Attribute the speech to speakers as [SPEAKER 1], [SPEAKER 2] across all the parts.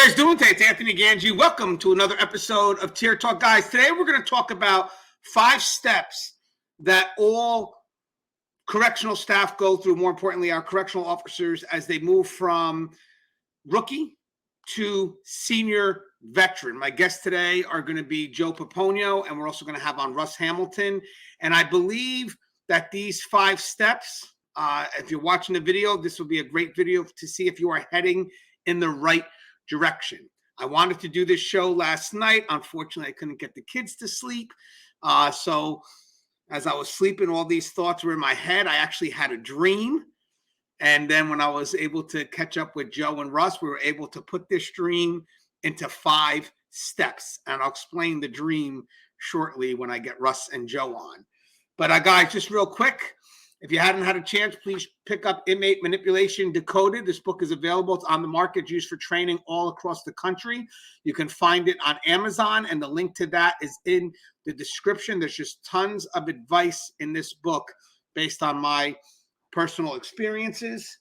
[SPEAKER 1] guys doing today? It's Anthony Gangi. Welcome to another episode of Tier Talk. Guys, today we're going to talk about 5 steps that all correctional staff go through, more importantly, our correctional officers, as they move from rookie to senior veteran. My guests today are going to be Joe Pomponio, and we're also going to have on Russ Hamilton. And I believe that these 5 steps, if you're watching the video, this will be a great video to see if you are heading in the right direction. I wanted to do this show last night. Unfortunately, I couldn't get the kids to sleep. So as I was sleeping, all these thoughts were in my head. I actually had a dream. And then when I was able to catch up with Joe and Russ, we were able to put this dream into 5 steps. And I'll explain the dream shortly when I get Russ and Joe on. But guys, just real quick, if you hadn't had a chance, please pick up Inmate Manipulation Decoded. This book is available. It's on the market. It's used for training all across the country. You can find it on Amazon, and the link to that is in the description. There's just tons of advice in this book based on my personal experiences.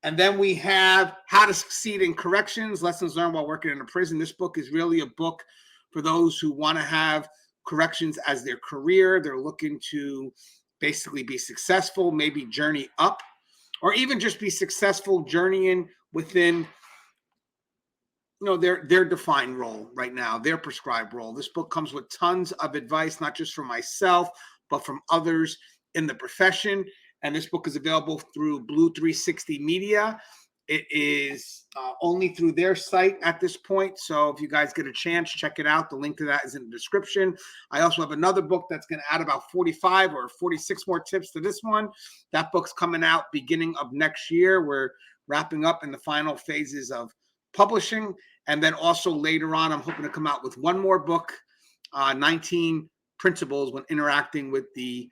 [SPEAKER 1] And then we have How to Succeed in Corrections, Lessons Learned While Working in a Prison. This book is really a book for those who want to have corrections as their career. They're looking to basically be successful, maybe journey up, or even just be successful journeying within, their defined role right now, their prescribed role. This book comes with tons of advice, not just from myself, but from others in the profession. And this book is available through Blue 360 Media. It is only through their site at this point. So if you guys get a chance, check it out. The link to that is in the description. I also have another book that's going to add about 45 or 46 more tips to this one. That book's coming out beginning of next year. We're wrapping up in the final phases of publishing. And then also later on, I'm hoping to come out with one more book, 19 principles when interacting with the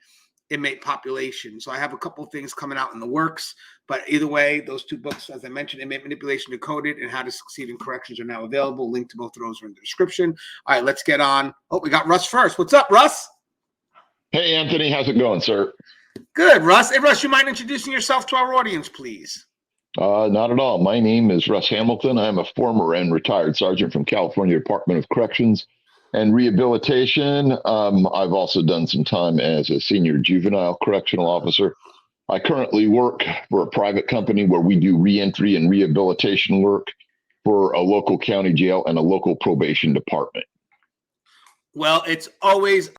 [SPEAKER 1] inmate population. So I have a couple of things coming out in the works, but either way, those 2 books, as I mentioned, Inmate Manipulation Decoded and How to Succeed in Corrections, are now available. Link to both of those are in the description. All right, let's get on. Oh, we got Russ first. What's up, Russ?
[SPEAKER 2] Hey, Anthony. How's it going, sir?
[SPEAKER 1] Good, Russ. Hey, Russ, you mind introducing yourself to our audience, please?
[SPEAKER 2] Not at all. My name is Russ Hamilton. I'm a former and retired sergeant from California Department of Corrections and Rehabilitation. I've also done some time as a senior juvenile correctional officer. I currently work for a private company where we do reentry and rehabilitation work for a local county jail and a local probation department.
[SPEAKER 1] Well, it's always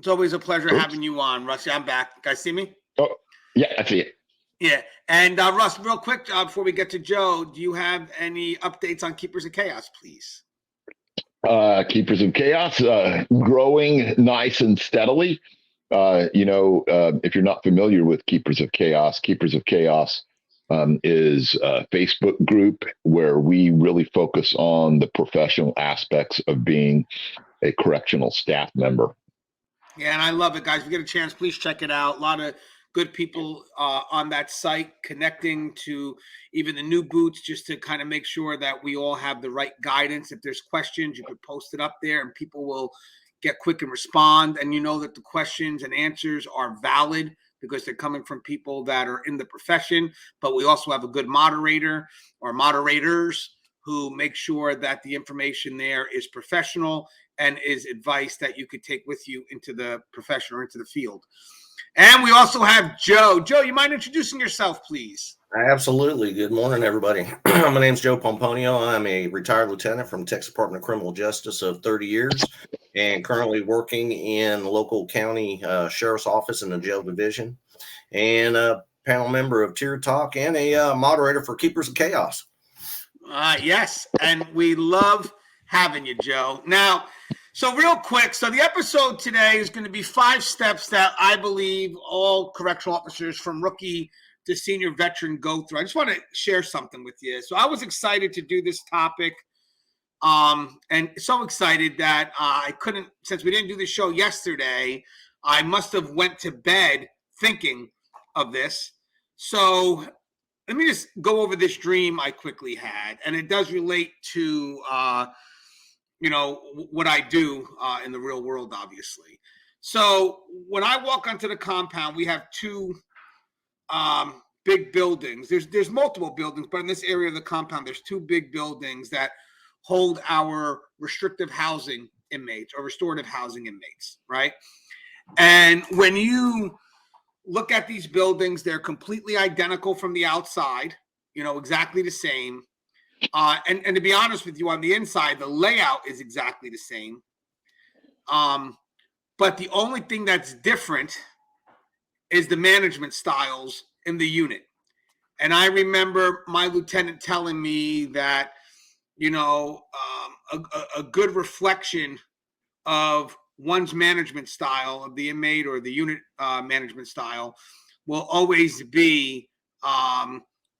[SPEAKER 1] a pleasure having you on, Russ. I'm back. You guys see me?
[SPEAKER 2] Oh, yeah, I see it.
[SPEAKER 1] Yeah. And Russ, real quick, before we get to Joe, do you have any updates on Keepers of Chaos, please?
[SPEAKER 2] Keepers of Chaos, growing nice and steadily. If you're not familiar with Keepers of Chaos is a Facebook group where we really focus on the professional aspects of being a correctional staff member.
[SPEAKER 1] Yeah, and I love it, guys. If you get a chance, please check it out. A lot of good people on that site, connecting to even the new boots, just to kind of make sure that we all have the right guidance. If there's questions, you could post it up there and people will get quick and respond. And you know that the questions and answers are valid because they're coming from people that are in the profession. But we also have a good moderator or moderators who make sure that the information there is professional and is advice that you could take with you into the profession or into the field. And we also have Joe. Joe, you mind introducing yourself, please?
[SPEAKER 3] Absolutely. Good morning, everybody. My name's Joe Pomponio. I'm a retired lieutenant from Texas Department of Criminal Justice of 30 years and currently working in the local county sheriff's office in the jail division, and a panel member of Tier Talk and a moderator for Keepers of Chaos.
[SPEAKER 1] Yes, and we love having you, Joe. Now, so real quick, so the episode today is going to be 5 steps that I believe all correctional officers from rookie to senior veteran go through. I just want to share something with you. So I was excited to do this topic, and so excited that I couldn't, since we didn't do the show yesterday, I must have went to bed thinking of this. So let me just go over this dream I quickly had, and it does relate to what I do in the real world, obviously. So when I walk onto the compound, we have two big buildings. There's multiple buildings, but in this area of the compound, there's 2 big buildings that hold our restrictive housing inmates or restorative housing inmates, right? And when you look at these buildings, they're completely identical from the outside, exactly the same. And to be honest with you, on the inside, the layout is exactly the same. But the only thing that's different is the management styles in the unit. And I remember my lieutenant telling me that, a good reflection of one's management style of the inmate or the unit management style will always be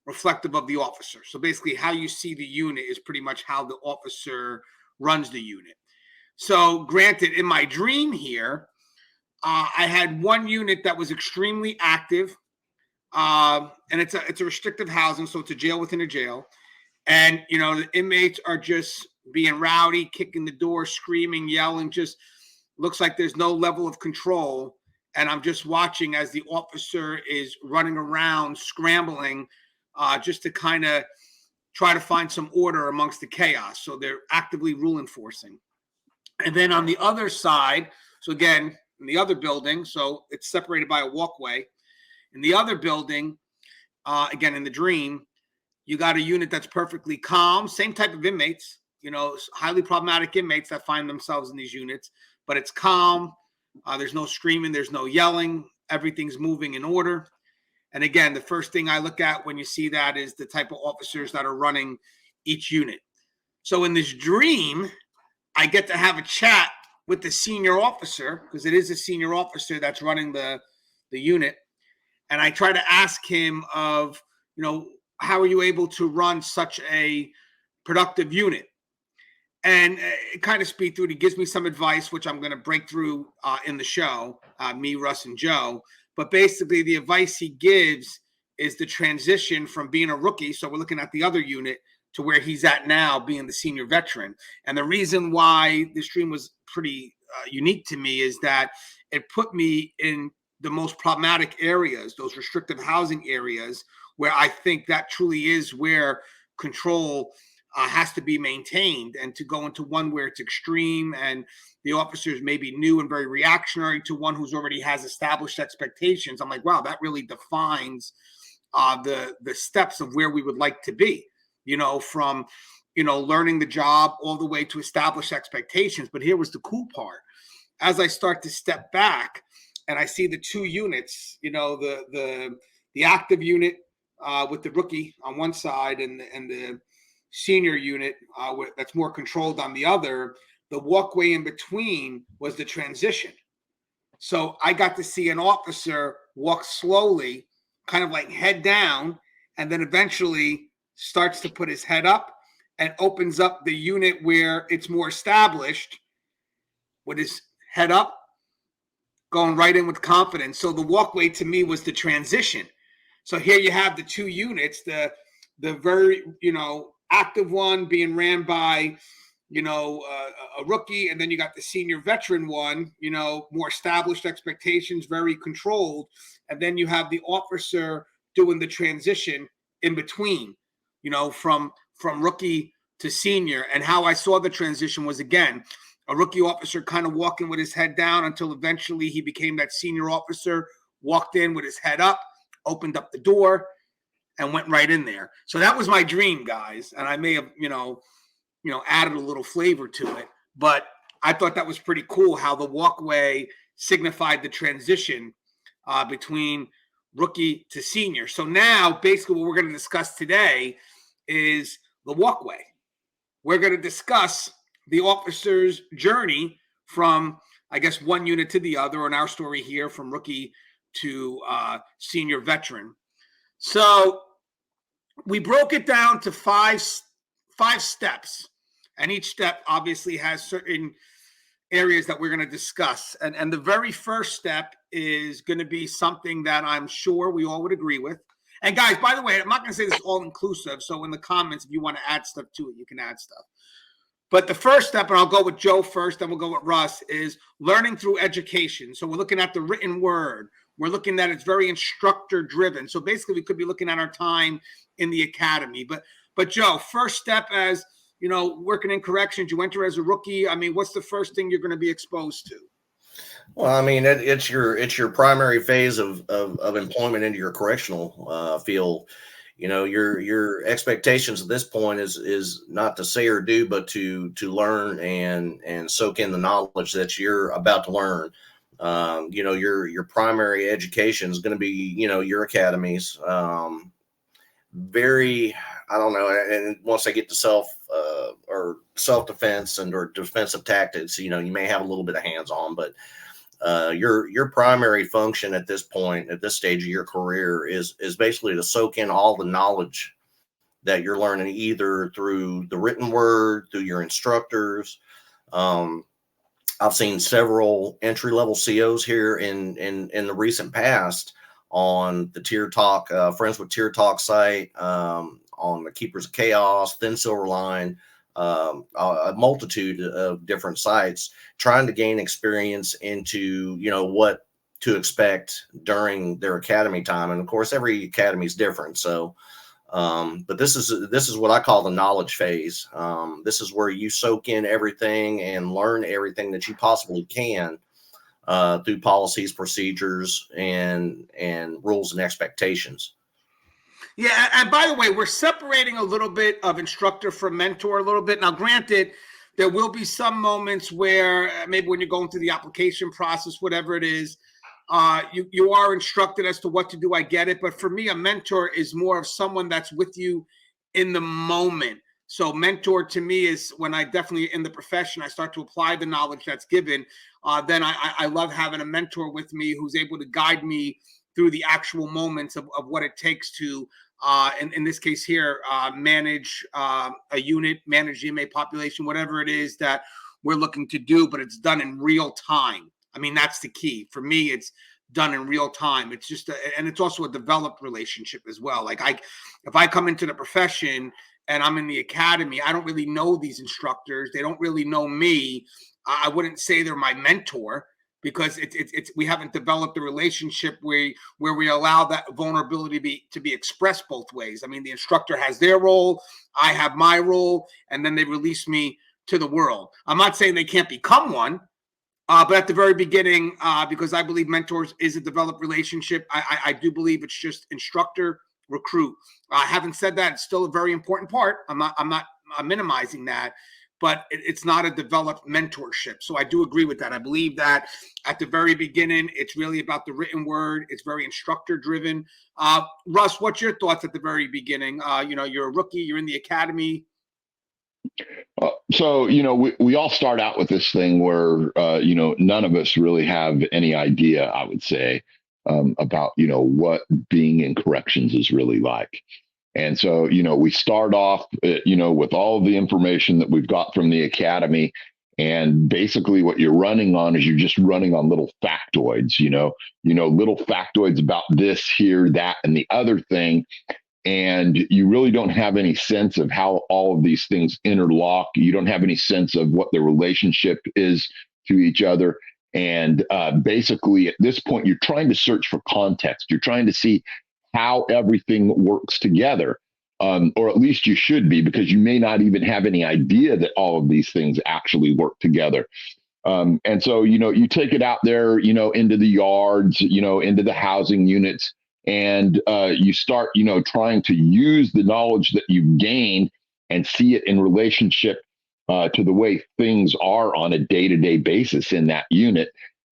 [SPEAKER 1] reflective of the officer. So basically how you see the unit is pretty much how the officer runs the unit. So granted, in my dream here, I had one unit that was extremely active, and it's a restrictive housing, so it's a jail within a jail. And, the inmates are just being rowdy, kicking the door, screaming, yelling, just looks like there's no level of control. And I'm just watching as the officer is running around, scrambling, just to kind of try to find some order amongst the chaos. So they're actively rule enforcing. And then on the other side, so again, in the other building, so it's separated by a walkway. In the other building, again, in the dream, you got a unit that's perfectly calm, same type of inmates, highly problematic inmates that find themselves in these units, but it's calm. There's no screaming, there's no yelling. Everything's moving in order. And again, the first thing I look at when you see that is the type of officers that are running each unit. So in this dream, I get to have a chat with the senior officer, because it is a senior officer that's running the unit. And I try to ask him of, how are you able to run such a productive unit? And it kind of speed through it. He gives me some advice, which I'm going to break through in the show, me, Russ, and Joe. But basically, the advice he gives is the transition from being a rookie. So we're looking at the other unit to where he's at now, being the senior veteran. And the reason why this dream was pretty unique to me is that it put me in the most problematic areas, those restrictive housing areas, where I think that truly is where control has to be maintained. And to go into one where it's extreme and the officers may be new and very reactionary to one who's already has established expectations, I'm like, wow, that really defines the steps of where we would like to be, from, learning the job all the way to establish expectations. But here was the cool part. As I start to step back and I see the 2 units, the active unit with the rookie on one side and the senior unit that's more controlled on the other, the walkway in between was the transition. So I got to see an officer walk slowly, kind of like head down, and then eventually starts to put his head up and opens up the unit where it's more established with his head up, going right in with confidence. So the walkway to me was the transition. So here you have the 2 units, the very, active one being ran by, a rookie, and then you got the senior veteran one, more established expectations, very controlled. And then you have the officer doing the transition in between, from rookie to senior. And how I saw the transition was, again, a rookie officer kind of walking with his head down until eventually he became that senior officer, walked in with his head up, opened up the door, and went right in there. So that was my dream, guys. And I may have, added a little flavor to it, but I thought that was pretty cool how the walkway signified the transition between rookie to senior. So now basically what we're going to discuss today is the walkway. We're going to discuss the officer's journey from, I guess, one unit to the other, in our story here, from rookie to senior veteran. So we broke it down to five steps, and each step obviously has certain areas that we're going to discuss. And the very first step is going to be something that I'm sure we all would agree with. And guys, by the way, I'm not going to say this is all inclusive. So in the comments, if you want to add stuff to it, you can add stuff. But the first step, and I'll go with Joe first, then we'll go with Russ, is learning through education. So we're looking at the written word. we're looking at it's very instructor driven. So basically we could be looking at our time in the academy. But Joe, first step as, you know, working in corrections, you enter as a rookie. I mean, what's the first thing you're going to be exposed to?
[SPEAKER 3] Well, I mean, it's your primary phase of employment into your correctional field. You know, your expectations at this point is not to say or do, but to learn and soak in the knowledge that you're about to learn. You know, your primary education is going to be, you know, your academies. Very, I don't know. And once I get to self defense or defensive tactics, you know, you may have a little bit of hands on, but your primary function at this point, at this stage of your career, is basically to soak in all the knowledge that you're learning, either through the written word, through your instructors. I've seen several entry level COs here in the recent past on the Tier Talk, Friends with Tier Talk site, on the Keepers of Chaos, Thin Silver Line, a multitude of different sites, trying to gain experience into, you know, what to expect during their academy time. And of course, every academy is different. So, but this is what I call the knowledge phase. This is where you soak in everything and learn everything that you possibly can through policies, procedures, and rules and expectations.
[SPEAKER 1] Yeah, and by the way, we're separating a little bit of instructor from mentor a little bit. Now, granted, there will be some moments where maybe when you're going through the application process, whatever it is, you are instructed as to what to do. I get it. But for me, a mentor is more of someone that's with you in the moment. So mentor to me is when I definitely in the profession, I start to apply the knowledge that's given. Then I love having a mentor with me who's able to guide me through the actual moments of what it takes to, in this case here, manage a unit, manage the inmate population, whatever it is that we're looking to do, but it's done in real time. I mean, that's the key. For me, it's done in real time. It's just, and it's also a developed relationship as well. Like if I come into the profession and I'm in the academy, I don't really know these instructors. They don't really know me. I wouldn't say they're my mentor, because it's we haven't developed a relationship where we allow that vulnerability to be expressed both ways. I mean, the instructor has their role, I have my role, and then they release me to the world. I'm not saying they can't become one, but at the very beginning, because I believe mentors is a developed relationship, I do believe it's just instructor, recruit. Having said that, it's still a very important part. I'm not minimizing that, but it's not a developed mentorship. So I do agree with that. I believe that at the very beginning, it's really about the written word. It's very instructor driven. Russ, what's your thoughts at the very beginning? You know, you're a rookie, you're in the academy.
[SPEAKER 2] So, you know, we all start out with this thing where, you know, none of us really have any idea, I would say, about, you know, what being in corrections is really like. And so, you know, we start off, you know, with all of the information that we've got from the academy. And basically what you're running on is you're just running on little factoids, you know, little factoids about this, here, that, and the other thing. And you really don't have any sense of how all of these things interlock. You don't have any sense of what the relationship is to each other. And basically, at this point, you're trying to search for context. You're trying to see how everything works together, or at least you should be, because you may not even have any idea that all of these things actually work together. And so, you know, you take it out there, you know, into the yards, you know, into the housing units, and you start, you know, trying to use the knowledge that you've gained and see it in relationship to the way things are on a day-to-day basis in that unit.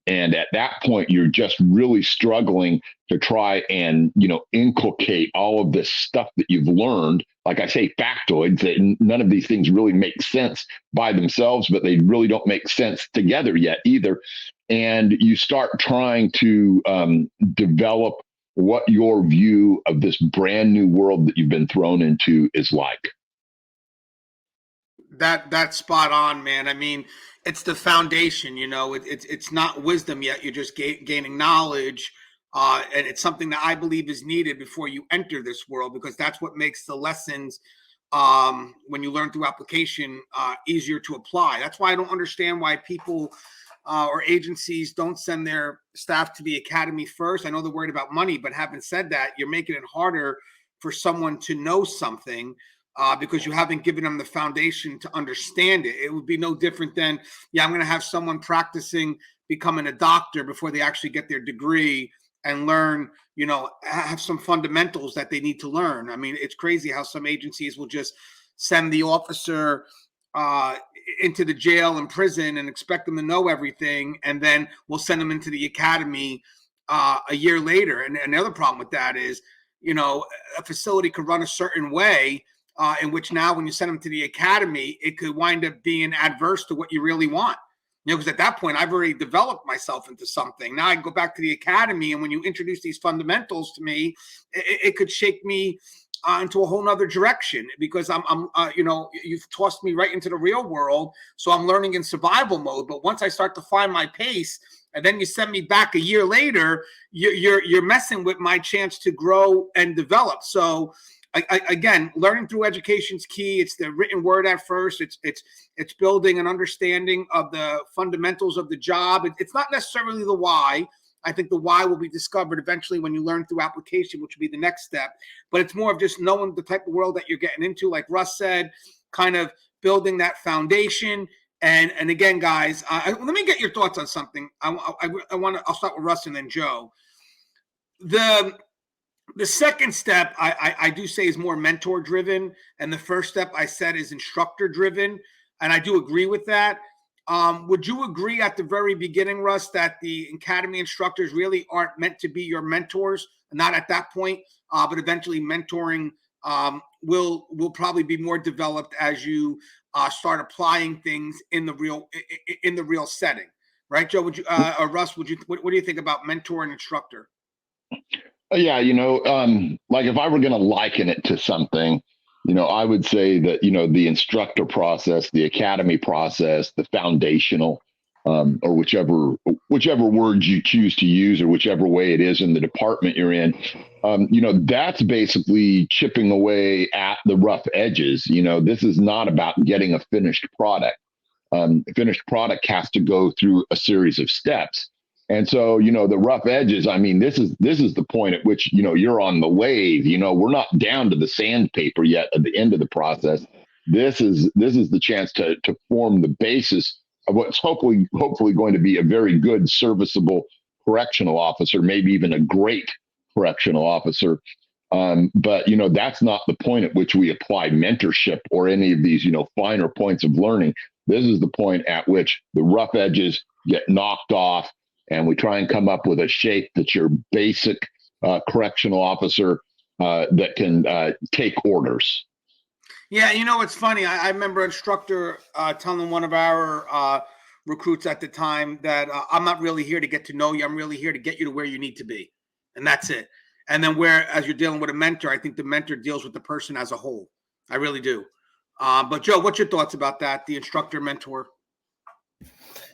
[SPEAKER 2] And at that point, you're just really struggling to try and, you know, inculcate all of this stuff that you've learned. Like I say, factoids, that none of these things really make sense by themselves, but they really don't make sense together yet either. And you start trying to develop what your view of this brand new world that you've been thrown into is like.
[SPEAKER 1] That's spot on, man. I mean, it's the foundation, you know, it's not wisdom yet. You're just gaining knowledge. And it's something that I believe is needed before you enter this world, because that's what makes the lessons, when you learn through application, easier to apply. That's why I don't understand why people or agencies don't send their staff to the academy first. I know they're worried about money, but having said that, you're making it harder for someone to know something because you haven't given them the foundation to understand it. It would be no different than, I'm going to have someone practicing becoming a doctor before they actually get their degree and learn, have some fundamentals that they need to learn. I mean, it's crazy how some agencies will just send the officer into the jail and prison and expect them to know everything, and then we'll send them into the academy a year later. And another problem with that is, a facility could run a certain way in which now when you send them to the academy, it could wind up being adverse to what you really want. Because at that point, I've already developed myself into something. Now I go back to the academy, and when you introduce these fundamentals to me, it could shake me into a whole nother direction, because you've tossed me right into the real world. So I'm learning in survival mode. But once I start to find my pace, and then you send me back a year later, you're messing with my chance to grow and develop. So again, learning through education is key. It's the written word at first. It's building an understanding of the fundamentals of the job. It's not necessarily the why. I think the why will be discovered eventually when you learn through application, which will be the next step. But it's more of just knowing the type of world that you're getting into, like Russ said, kind of building that foundation. And again, guys, let me get your thoughts on something. I'll start with Russ and then Joe. The second step I do say is more mentor driven, and the first step I said is instructor driven, and I do agree with that. Would you agree at the very beginning, Russ, that the academy instructors really aren't meant to be your mentors? Not at that point, but eventually mentoring will probably be more developed as you start applying things in the real setting, right? Joe, or Russ, what do you think about mentor and instructor?
[SPEAKER 2] Yeah, like if I were going to liken it to something, I would say that, the instructor process, the academy process, the foundational, or whichever words you choose to use, or whichever way it is in the department you're in, that's basically chipping away at the rough edges. This is not about getting a finished product. A finished product has to go through a series of steps. And so, the rough edges, I mean, this is the point at which, you're on the wave. We're not down to the sandpaper yet at the end of the process. This is the chance to form the basis of what's hopefully going to be a very good, serviceable correctional officer, maybe even a great correctional officer. But, that's not the point at which we apply mentorship or any of these, finer points of learning. This is the point at which the rough edges get knocked off, and we try and come up with a shape that's your basic correctional officer that can take orders.
[SPEAKER 1] Yeah, it's funny. I remember an instructor telling one of our recruits at the time that I'm not really here to get to know you. I'm really here to get you to where you need to be. And that's it. And then as you're dealing with a mentor, I think the mentor deals with the person as a whole. I really do. But Joe, what's your thoughts about that? The instructor mentor?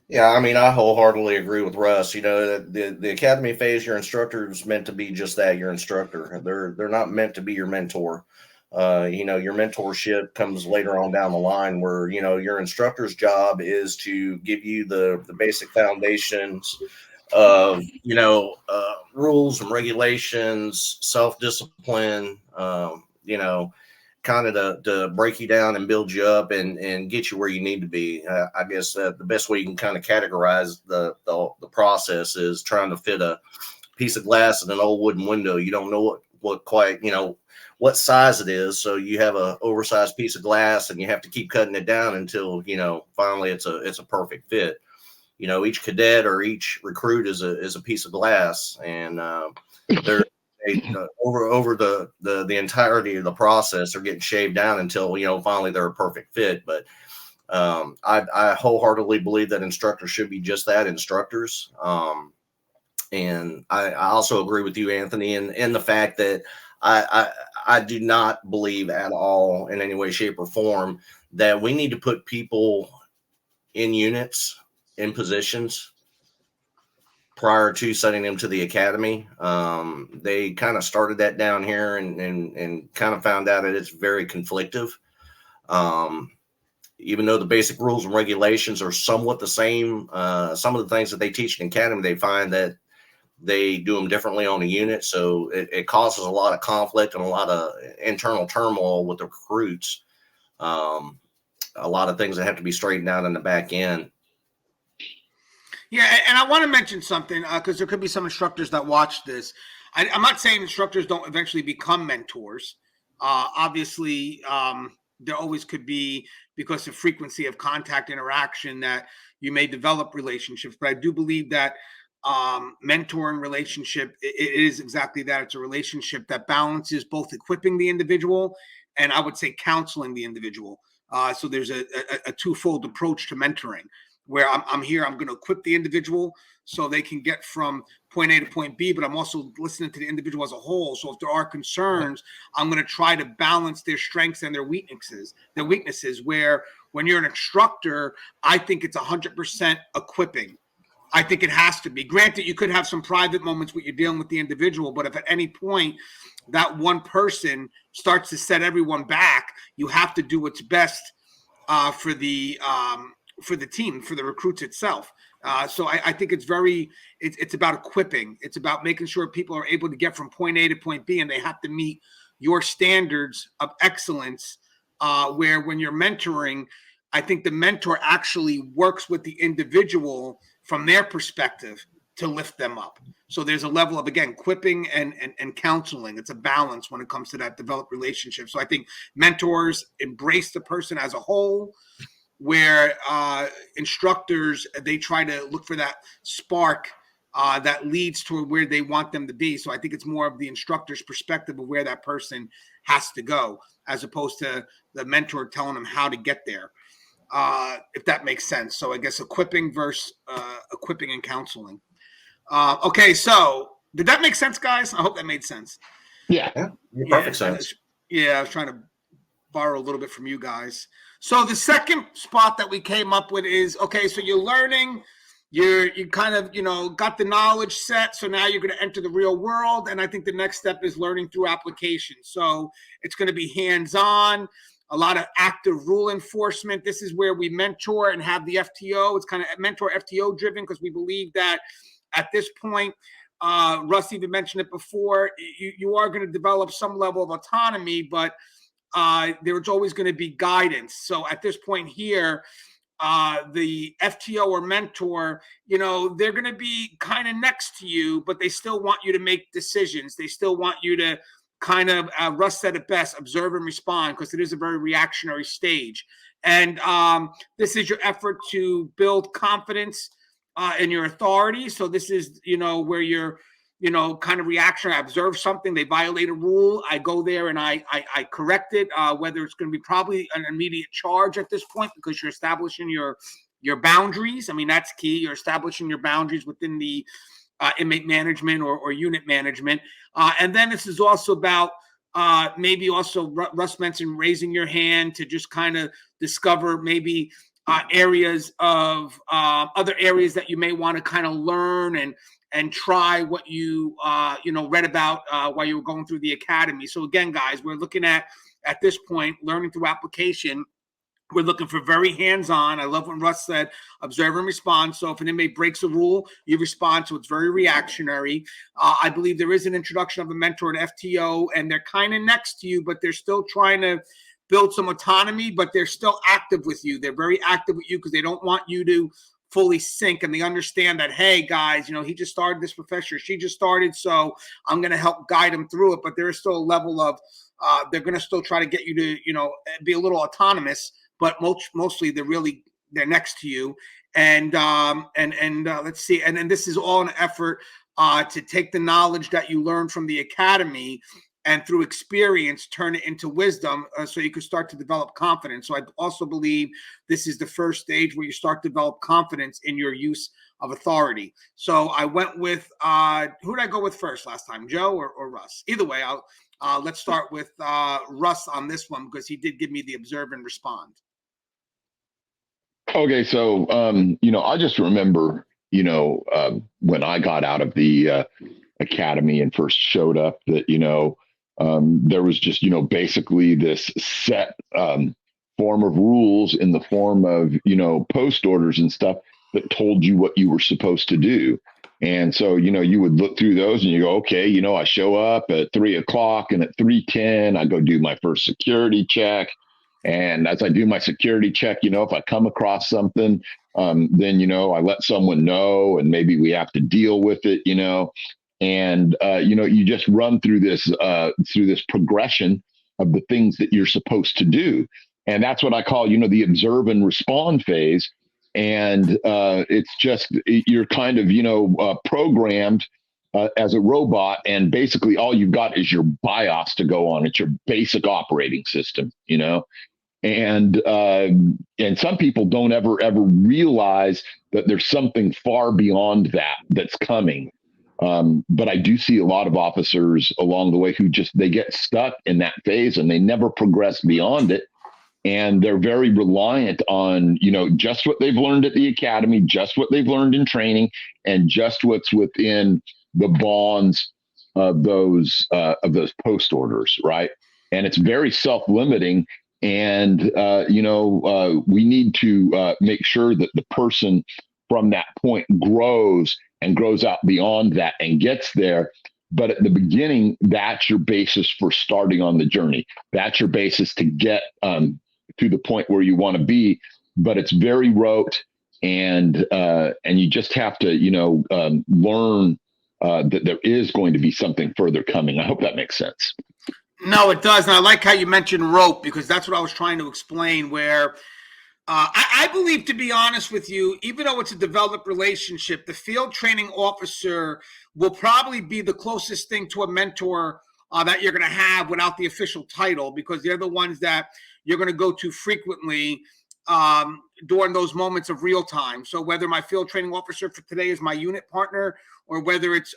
[SPEAKER 3] Yeah, I mean, I wholeheartedly agree with Russ. The academy phase, your instructor is meant to be just that, your instructor. They're not meant to be your mentor. Your mentorship comes later on down the line, where your instructor's job is to give you the basic foundations of rules and regulations, self-discipline, kind of to break you down and build you up and get you where you need to be. I guess the best way you can kind of categorize the process is trying to fit a piece of glass in an old wooden window. You don't know what size it is, so you have a oversized piece of glass, and you have to keep cutting it down until finally it's a perfect fit. Each cadet or each recruit is a piece of glass, and they're over the entirety of the process, they're getting shaved down until finally they're a perfect fit. But I wholeheartedly believe that instructors should be just that, instructors. And I also agree with you, Anthony, in the fact that I do not believe at all in any way, shape, or form that we need to put people in units, in positions, prior to sending them to the academy. They kind of started that down here and kind of found out that it's very conflictive. even though the basic rules and regulations are somewhat the same, some of the things that they teach in academy, they find that they do them differently on a unit. So it causes a lot of conflict and a lot of internal turmoil with the recruits. A lot of things that have to be straightened out in the back end.
[SPEAKER 1] Yeah, and I want to mention something because there could be some instructors that watch this. I'm not saying instructors don't eventually become mentors. Obviously, there always could be, because of frequency of contact interaction, that you may develop relationships. But I do believe that mentoring relationship, it is exactly that. It's a relationship that balances both equipping the individual and, I would say, counseling the individual. So there's a twofold approach to mentoring, where I'm here, I'm going to equip the individual so they can get from point A to point B, but I'm also listening to the individual as a whole. So if there are concerns, I'm going to try to balance their strengths and their weaknesses, where when you're an instructor, I think it's 100% equipping. I think it has to be. Granted, you could have some private moments where you're dealing with the individual, but if at any point that one person starts to set everyone back, you have to do what's best for the team, for the recruits itself. So I think it's about equipping. It's about making sure people are able to get from point A to point B, and they have to meet your standards of excellence. Where when you're mentoring, I think the mentor actually works with the individual from their perspective to lift them up. So there's a level of, again, equipping and counseling. It's a balance when it comes to that developed relationship. So I think mentors embrace the person as a whole, where instructors, they try to look for that spark that leads to where they want them to be. So I think it's more of the instructor's perspective of where that person has to go, as opposed to the mentor telling them how to get there, if that makes sense. So I guess equipping versus equipping and counseling. Okay, so did that make sense, guys? I hope that made sense.
[SPEAKER 2] Yeah.
[SPEAKER 3] Perfect sense.
[SPEAKER 1] I was trying to borrow a little bit from you guys. So the second spot that we came up with is, okay, so you're learning, you kind of, got the knowledge set. So now you're going to enter the real world. And I think the next step is learning through application. So it's going to be hands-on, a lot of active rule enforcement. This is where we mentor and have the FTO. It's kind of mentor FTO driven, because we believe that at this point, Russ even mentioned it before, you are going to develop some level of autonomy, but there's always going to be guidance. So at this point here, the FTO or mentor, they're going to be kind of next to you, but they still want you to make decisions. They still want you to kind of, Russ said it best, observe and respond, because it is a very reactionary stage. And this is your effort to build confidence in your authority. So this is, where you're, kind of reactionary. I observe something, they violate a rule, I go there and I correct it, whether it's going to be probably an immediate charge at this point, because you're establishing your boundaries. I mean, that's key. You're establishing your boundaries within the inmate management or unit management. And then this is also about maybe also, Russ mentioned raising your hand to just kind of discover maybe areas of other areas that you may want to kind of learn and try what you read about while you were going through the academy. So again, guys, we're looking at this point, learning through application. We're looking for very hands-on. I love when Russ said, observe and respond. So if an inmate breaks a rule, you respond. So it's very reactionary. I believe there is an introduction of a mentor at FTO, and they're kind of next to you, but they're still trying to build some autonomy, but they're still active with you. They're very active with you because they don't want you to fully sink, and they understand that, hey, guys, he just started, this professor, she just started, so I'm going to help guide them through it. But there is still a level of, they're going to still try to get you to, be a little autonomous, but mostly they're next to you. And let's see. And then this is all an effort to take the knowledge that you learned from the academy and through experience, turn it into wisdom, so you can start to develop confidence. So I also believe this is the first stage where you start to develop confidence in your use of authority. So I went with, who did I go with first last time, Joe or Russ? Either way, let's start with Russ on this one, because he did give me the observe and respond.
[SPEAKER 2] Okay, so I just remember, when I got out of the academy and first showed up, that there was just basically this set form of rules, in the form of, post orders and stuff that told you what you were supposed to do. And so, you would look through those and you go, okay, I show up at 3:00, and at 3:10, I go do my first security check. And as I do my security check, if I come across something, then, I let someone know, and maybe we have to deal with it, and, you just run through this progression of the things that you're supposed to do. And that's what I call, the observe and respond phase. And it's just, you're kind of, programmed as a robot. And basically all you've got is your BIOS to go on. It's your basic operating system, And some people don't ever realize that there's something far beyond that's coming. But I do see a lot of officers along the way who they get stuck in that phase and they never progress beyond it. And they're very reliant on, just what they've learned at the academy, just what they've learned in training, and just what's within the bonds of those post orders, right? And it's very self-limiting. And, we need to make sure that the person from that point grows out beyond that and gets there. But at the beginning, that's your basis for starting on the journey. That's your basis to get to the point where you want to be. But it's very rote, and you just have to, learn that there is going to be something further coming. I hope that makes sense.
[SPEAKER 1] No, it does. And I like how you mentioned rope, because that's what I was trying to explain, where I believe, to be honest with you, even though it's a developed relationship, the field training officer will probably be the closest thing to a mentor that you're going to have without the official title, because they're the ones that you're going to go to frequently during those moments of real time. So whether my field training officer for today is my unit partner, or whether it's,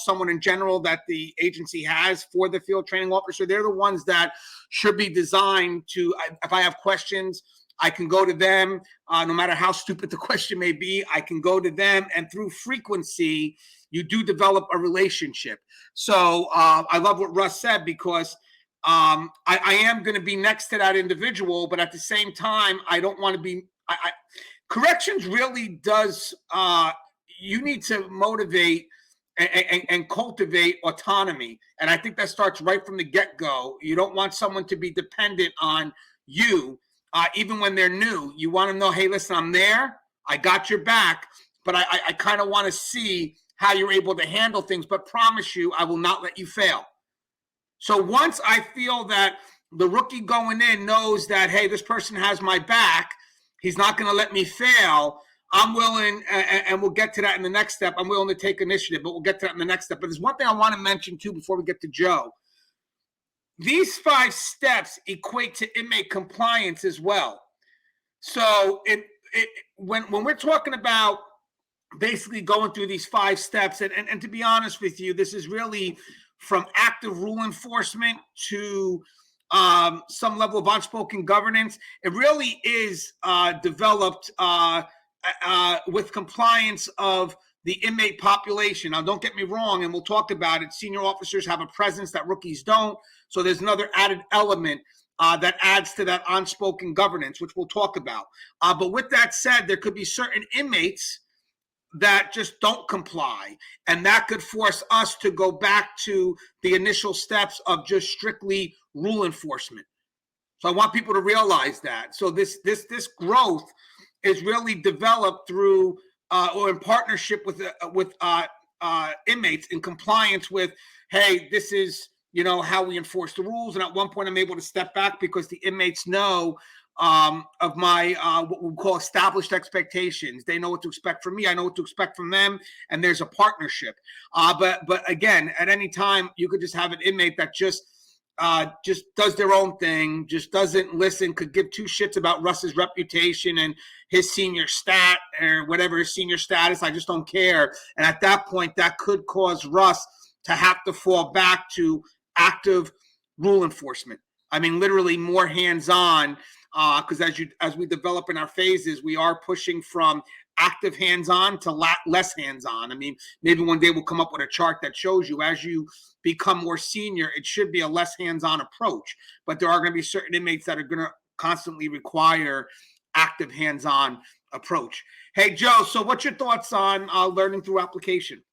[SPEAKER 1] someone in general that the agency has for the field training officer, they're the ones that should be designed to, if I have questions, I can go to them, no matter how stupid the question may be, I can go to them. And through frequency, you do develop a relationship. So I love what Russ said, because I am going to be next to that individual, but at the same time, I don't want to be, corrections really does, you need to motivate and cultivate autonomy. And I think that starts right from the get-go. You don't want someone to be dependent on you, even when they're new. You want to know, hey, listen, I'm there, I got your back, but I kind of want to see how you're able to handle things, but promise you, I will not let you fail. So once I feel that the rookie going in knows that, hey, this person has my back, he's not going to let me fail, I'm willing, and we'll get to that in the next step, I'm willing to take initiative, but we'll get to that in the next step. But there's one thing I want to mention, too, before we get to Joe. These 5 steps equate to inmate compliance as well. So when we're talking about basically going through these 5 steps, and to be honest with you, this is really from active rule enforcement to some level of unspoken governance. It really is developed with compliance of the inmate population. Now, don't get me wrong, and we'll talk about it. Senior officers have a presence that rookies don't. So there's another added element that adds to that unspoken governance, which we'll talk about. But with that said, there could be certain inmates that just don't comply, and that could force us to go back to the initial steps of just strictly rule enforcement. So I want people to realize that. So this growth is really developed through or in partnership with inmates in compliance with, hey, this is how we enforce the rules. And at one point, I'm able to step back because the inmates know of my what we call established expectations. They know what to expect from me. I know what to expect from them, and there's a partnership. But again, at any time, you could just have an inmate that just does their own thing, just doesn't listen, could give 2 shits about Russ's reputation and his senior stat or whatever his senior status. I just don't care. And at that point, that could cause Russ to have to fall back to active rule enforcement. I mean, literally more hands-on, because as we develop in our phases, we are pushing from active hands-on to less hands-on. I mean, maybe one day we'll come up with a chart that shows you as you become more senior, it should be a less hands-on approach. But there are going to be certain inmates that are going to constantly require active hands-on approach. Hey, Joe, so what's your thoughts on learning through application?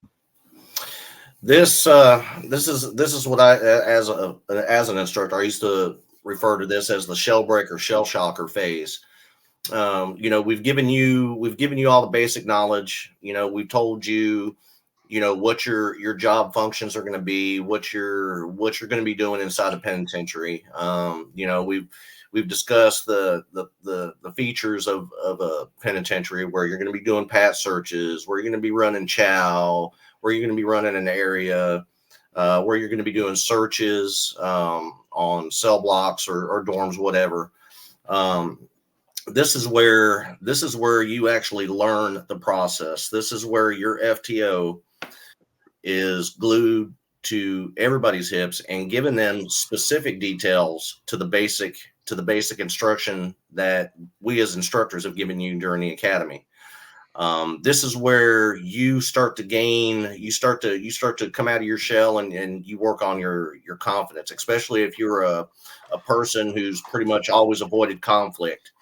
[SPEAKER 3] This is what I, as an instructor, I used to refer to this as the shell breaker, shell shocker phase. We've given you all the basic knowledge. We've told you, what your job functions are going to be, what you're going to be doing inside a penitentiary. We've discussed the features of a penitentiary, where you're going to be doing pat searches, where you're going to be running chow, where you're going to be running an area, where you're going to be doing searches on cell blocks or dorms, whatever. This is where you actually learn the process. This is where your FTO is glued to everybody's hips and giving them specific details to the basic instruction that we as instructors have given you during the academy. This is where you start to come out of your shell and you work on your confidence, especially if you're a person who's pretty much always avoided conflict.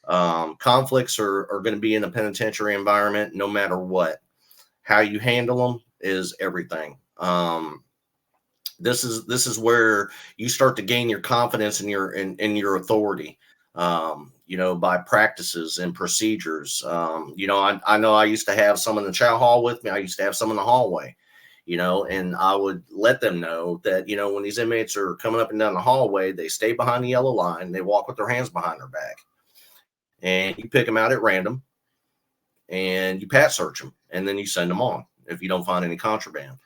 [SPEAKER 3] Conflicts are going to be in a penitentiary environment no matter what. How you handle them is everything. This is where you start to gain your confidence in your authority. By practices and procedures. I know I used to have some in the chow hall with me. I used to have some in the hallway, and I would let them know that, when these inmates are coming up and down the hallway, they stay behind the yellow line. They walk with their hands behind their back, and you pick them out at random and you pat search them, and then you send them on if you don't find any contraband.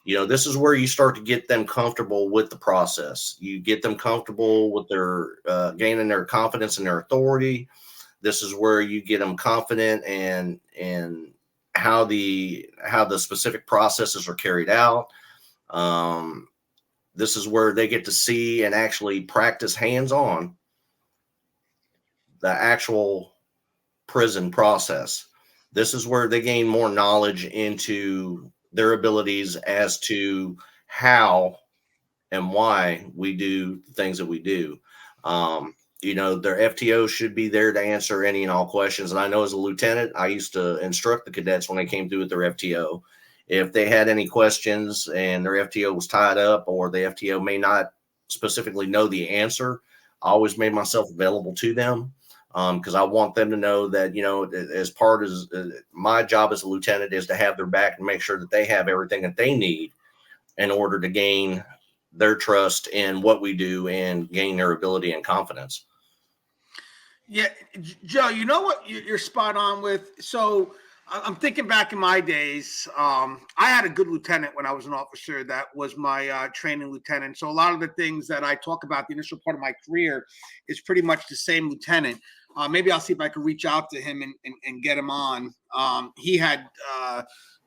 [SPEAKER 3] This is where you start to get them comfortable with the process. You get them comfortable with their gaining their confidence and their authority. This is where you get them confident in how the specific processes are carried out. This is where they get to see and actually practice hands-on the actual prison process. This is where they gain more knowledge into their abilities as to how and why we do the things that we do. Their FTO should be there to answer any and all questions. And I know as a lieutenant, I used to instruct the cadets when they came through with their FTO. If they had any questions and their FTO was tied up, or the FTO may not specifically know the answer, I always made myself available to them. Because I want them to know that, as part of my job as a lieutenant is to have their back and make sure that they have everything that they need in order to gain their trust in what we do and gain their ability and confidence.
[SPEAKER 1] Yeah, Joe, you know what you're spot on with? So I'm thinking back in my days. I had a good lieutenant when I was an officer. That was my training lieutenant. So a lot of the things that I talk about the initial part of my career is pretty much the same lieutenant. Maybe I'll see if I can reach out to him and get him on. He had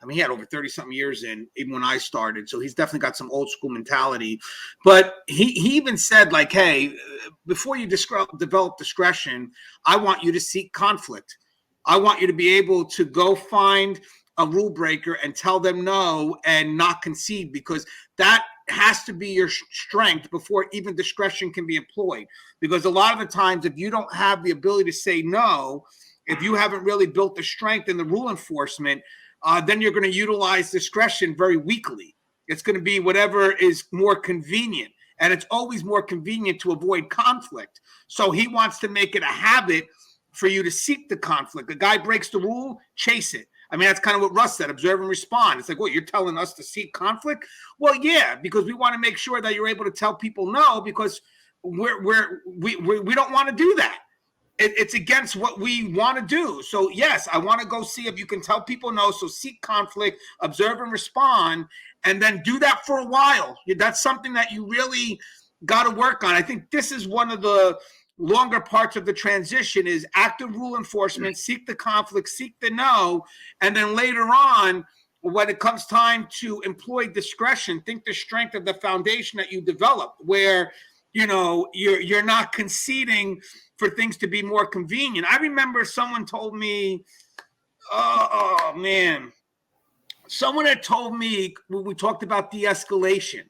[SPEAKER 1] over 30 something years in, even when I started. So he's definitely got some old school mentality. But he even said, like, hey, before you develop discretion, I want you to seek conflict. I want you to be able to go find a rule breaker and tell them no and not concede, because that has to be your strength before even discretion can be employed. Because a lot of the times, if you don't have the ability to say no, if you haven't really built the strength in the rule enforcement, then you're going to utilize discretion very weakly. It's going to be whatever is more convenient. And it's always more convenient to avoid conflict. So he wants to make it a habit for you to seek the conflict. The guy breaks the rule, chase it. I mean, that's kind of what Russ said, observe and respond. It's like, what, you're telling us to seek conflict? Well, yeah, because we want to make sure that you're able to tell people no, because we don't want to do that. It's against what we want to do. So yes, I want to go see if you can tell people no. So seek conflict, observe and respond, and then do that for a while. That's something that you really got to work on. I think this is one of the longer parts of the transition is active rule enforcement, seek the conflict, seek the no, and then later on, when it comes time to employ discretion, think the strength of the foundation that you developed, where you're not conceding for things to be more convenient. I remember someone told me, oh man, someone had told me when we talked about de-escalation,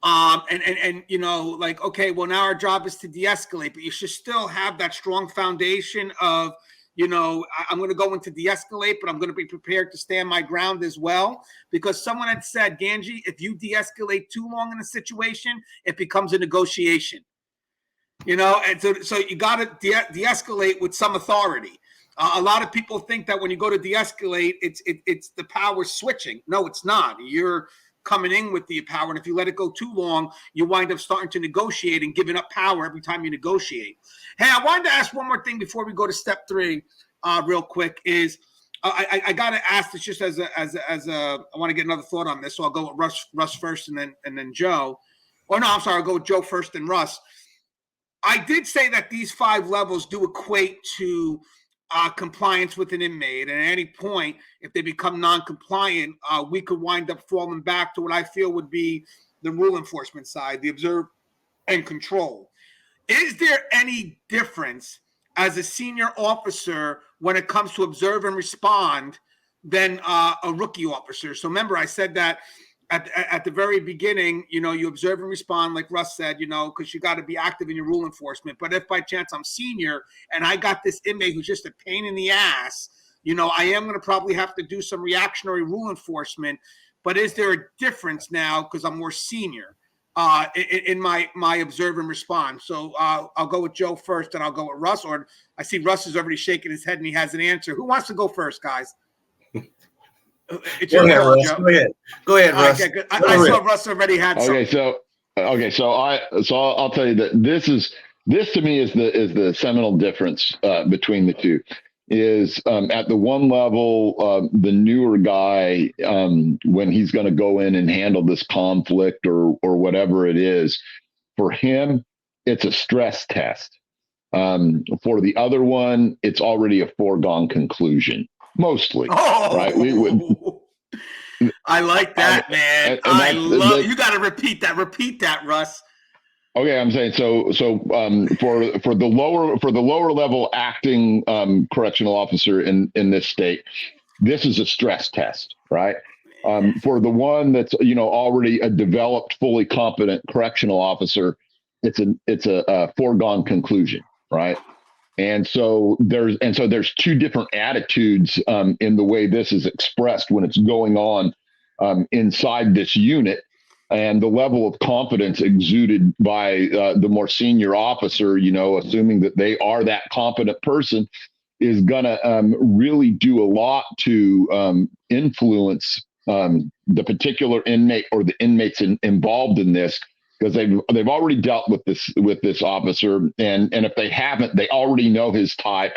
[SPEAKER 1] And you know, like, okay, well, now our job is to de-escalate, but you should still have that strong foundation of, you know, I'm going to go into de-escalate, but I'm going to be prepared to stand my ground as well. Because someone had said, Gangi, if you de-escalate too long in a situation, it becomes a negotiation. You know, and so you got to de-escalate with some authority. A lot of people think that when you go to de-escalate, it's the power switching. No, it's not. You're coming in with the power, and if you let it go too long, you wind up starting to negotiate and giving up power every time you negotiate. Hey, I wanted to ask one more thing before we go to step 3, real quick. Is I got to ask this just as a I want to get another thought on this, so I'll go with Russ first, and then Joe. Or no, I'm sorry, I'll go with Joe first, and Russ. I did say that these 5 levels do equate to compliance with an inmate. And at any point, if they become non-compliant, we could wind up falling back to what I feel would be the rule enforcement side, the observe and control. Is there any difference as a senior officer when it comes to observe and respond than a rookie officer? So remember, I said that at the very beginning, you know, you observe and respond, like Russ said, you know, because you got to be active in your rule enforcement. But if by chance I'm senior and I got this inmate who's just a pain in the ass, you know, I am going to probably have to do some reactionary rule enforcement. But is there a difference now because I'm more senior in my observe and respond? So I'll go with Joe first, and I'll go with Russ. Or I see Russ is already shaking his head and he has an answer. Who wants to go first, guys? It's
[SPEAKER 3] Go
[SPEAKER 1] your
[SPEAKER 3] ahead,
[SPEAKER 1] call,
[SPEAKER 3] Russ.
[SPEAKER 1] Joe.
[SPEAKER 3] Go ahead, Russ.
[SPEAKER 1] Okay, good. I saw Russ already had some.
[SPEAKER 2] So I'll tell you that this to me is the seminal difference between the two. Is at the one level, the newer guy, when he's going to go in and handle this conflict or whatever it is, for him, it's a stress test. For the other one, it's already a foregone conclusion, mostly. Right? We would.
[SPEAKER 1] I like that, man. I love. You got to repeat that. Repeat that, Russ.
[SPEAKER 2] Okay, I'm saying so for the lower level acting correctional officer in this state, this is a stress test, right? For the one that's, you know, already a developed, fully competent correctional officer, it's a foregone conclusion, right? And so there's 2 different attitudes in the way this is expressed when it's going on inside this unit. And the level of confidence exuded by the more senior officer, you know, assuming that they are that competent person, is going to really do a lot to influence the particular inmate or the inmates involved in this, because they've already dealt with this officer, and if they haven't, they already know his type.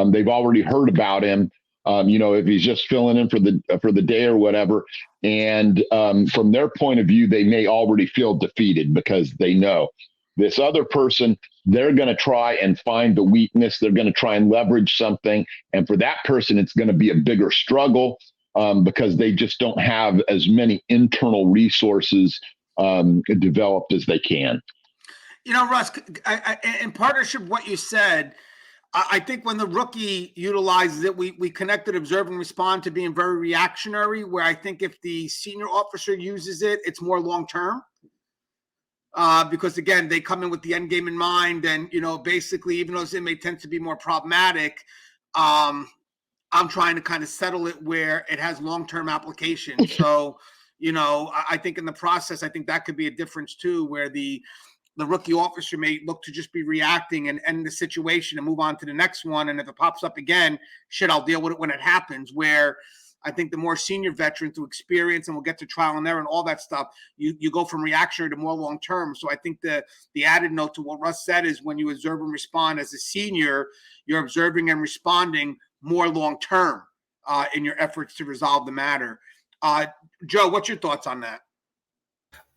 [SPEAKER 2] They've already heard about him. You know, if he's just filling in for the day or whatever. And from their point of view, they may already feel defeated because they know this other person, they're going to try and find the weakness. They're going to try and leverage something. And for that person, it's going to be a bigger struggle because they just don't have as many internal resources developed as they can.
[SPEAKER 1] You know, Russ, in partnership with what you said, I think when the rookie utilizes it, we connected observe and respond to being very reactionary, where I think if the senior officer uses it, it's more long-term. Because again, they come in with the end game in mind, and, you know, basically, even though this inmate tends to be more problematic, I'm trying to kind of settle it where it has long-term application. So, you know, I think in the process, I think that could be a difference too, where the rookie officer may look to just be reacting and end the situation and move on to the next one. And if it pops up again, shit, I'll deal with it when it happens. Where I think the more senior veteran through experience, and we'll get to trial and error and all that stuff, you go from reactionary to more long-term. So I think the added note to what Russ said is when you observe and respond as a senior, you're observing and responding more long-term in your efforts to resolve the matter. Joe, what's your thoughts on that?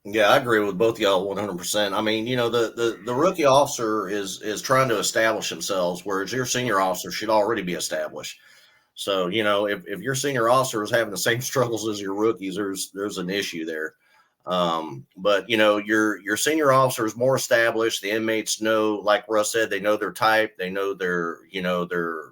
[SPEAKER 3] Yeah, I agree with both y'all 100%. I mean, you know, the rookie officer is trying to establish themselves, whereas your senior officer should already be established. So, you know, if your senior officer is having the same struggles as your rookies, there's an issue there. But, you know, your senior officer is more established. The inmates know, like Russ said, they know their type, they know their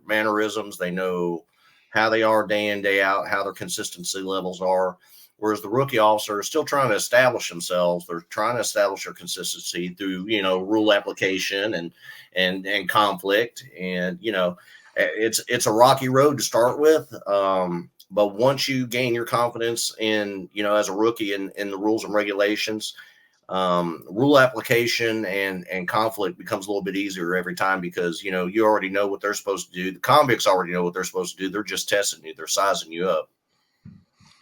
[SPEAKER 3] mannerisms, they know how they are day in, day out, how their consistency levels are. Whereas the rookie officer is still trying to establish themselves. They're trying to establish their consistency through, rule application and conflict. And, it's a rocky road to start with. But once you gain your confidence in, as a rookie in the rules and regulations, rule application and conflict becomes a little bit easier every time because, you already know what they're supposed to do. The convicts already know what they're supposed to do. They're just testing you. They're sizing you up.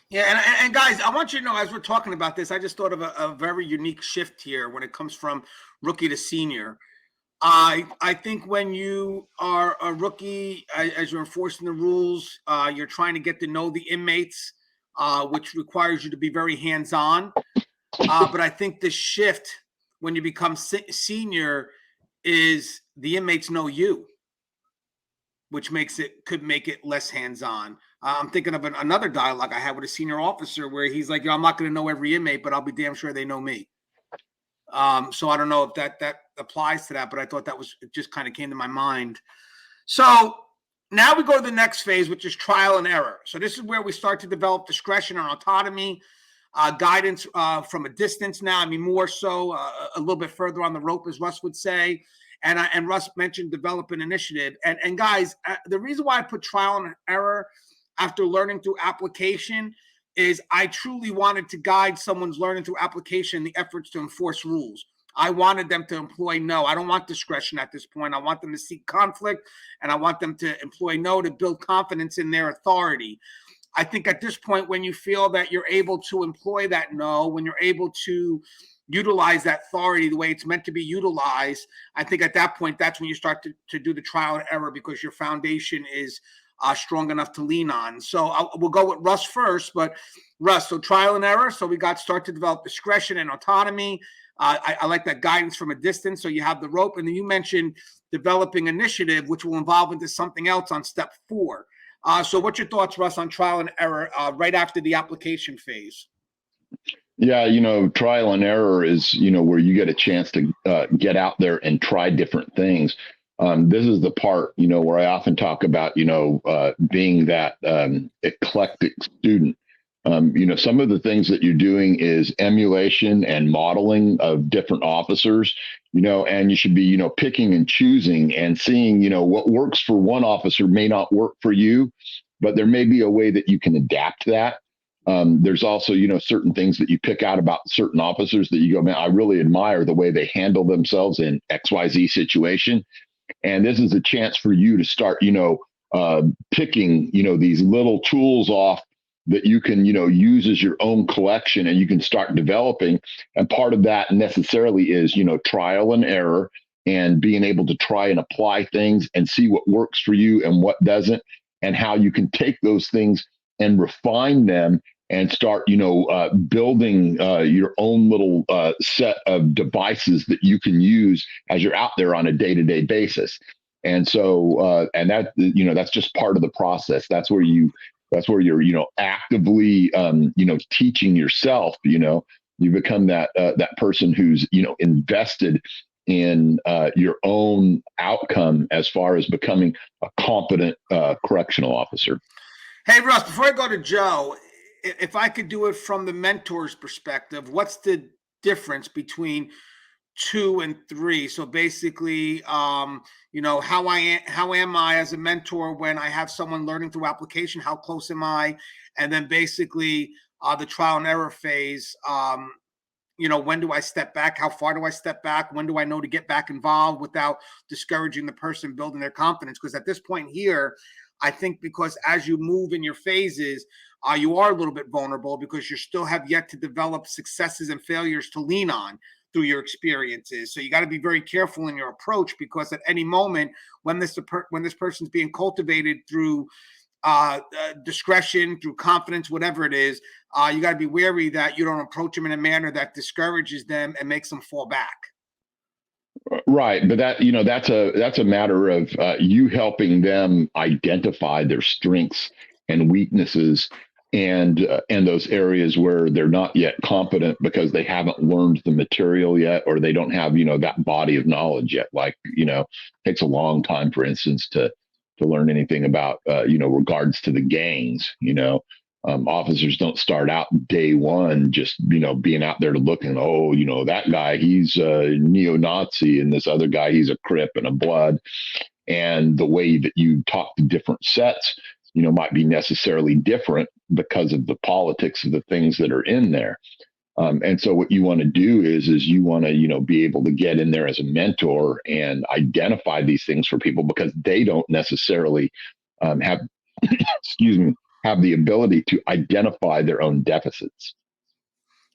[SPEAKER 1] Yeah, and guys, I want you to know, as we're talking about this, I just thought of a very unique shift here when it comes from rookie to senior. I think when you are a rookie, as you're enforcing the rules, you're trying to get to know the inmates, which requires you to be very hands-on. But I think the shift when you become senior is the inmates know you, which could make it less hands-on. I'm thinking of another dialogue I had with a senior officer where he's like, I'm not going to know every inmate, but I'll be damn sure they know me. So I don't know if that applies to that, but I thought it just kind of came to my mind. So now we go to the next phase, which is trial and error. So this is where we start to develop discretion and autonomy, guidance from a distance now. I mean, more so a little bit further on the rope, as Russ would say. And Russ mentioned developing initiative. And guys, the reason why I put trial and error after learning through application is I truly wanted to guide someone's learning through application the efforts to enforce rules. I wanted them to employ no. I don't want discretion at this point. I want them to seek conflict, and I want them to employ no to build confidence in their authority. I think at this point, when you feel that you're able to employ that no, when you're able to utilize that authority the way it's meant to be utilized, I think at that point, that's when you start to do the trial and error because your foundation is strong enough to lean on. So we'll go with Russ first, but Russ, so trial and error. So we got start to develop discretion and autonomy. I like that guidance from a distance. So you have the rope, and then you mentioned developing initiative, which will evolve into something else on step 4. So what's your thoughts, Russ, on trial and error right after the application phase?
[SPEAKER 2] Yeah, trial and error is, where you get a chance to get out there and try different things. This is the part, where I often talk about, being that eclectic student. Some of the things that you're doing is emulation and modeling of different officers, and you should be, picking and choosing and seeing, what works for one officer may not work for you, but there may be a way that you can adapt that. There's also, certain things that you pick out about certain officers that you go, man, I really admire the way they handle themselves in XYZ situation. And this is a chance for you to start, picking, these little tools off that you can, use as your own collection, and you can start developing. And part of that necessarily is, trial and error and being able to try and apply things and see what works for you and what doesn't, and how you can take those things and refine them and start, building your own little set of devices that you can use as you're out there on a day-to-day basis. And so, and that, that's just part of the process. That's where you're, actively, teaching yourself. You become that person who's, invested in your own outcome as far as becoming a competent correctional officer.
[SPEAKER 1] Hey, Russ, before I go to Joe, if I could do it from the mentor's perspective, what's the difference between 2 and 3? So basically, how am I as a mentor when I have someone learning through application? How close am I? And then basically the trial and error phase. When do I step back? How far do I step back? When do I know to get back involved without discouraging the person building their confidence? Because at this point here, I think because as you move in your phases, you are a little bit vulnerable because you still have yet to develop successes and failures to lean on through your experiences. So you got to be very careful in your approach, because at any moment when this person's being cultivated through discretion, through confidence, whatever it is, you got to be wary that you don't approach them in a manner that discourages them and makes them fall back.
[SPEAKER 2] Right. But that's a matter of you helping them identify their strengths and weaknesses and those areas where they're not yet competent because they haven't learned the material yet, or they don't have, that body of knowledge yet. Like, it takes a long time, for instance, to learn anything about, regards to the gangs, Officers don't start out day one just, being out there to look and, oh, that guy, he's a neo-Nazi, and this other guy, he's a Crip and a Blood. And the way that you talk to different sets, might be necessarily different because of the politics of the things that are in there. And so what you want to do is you want to, be able to get in there as a mentor and identify these things for people, because they don't necessarily have, excuse me, have the ability to identify their own deficits.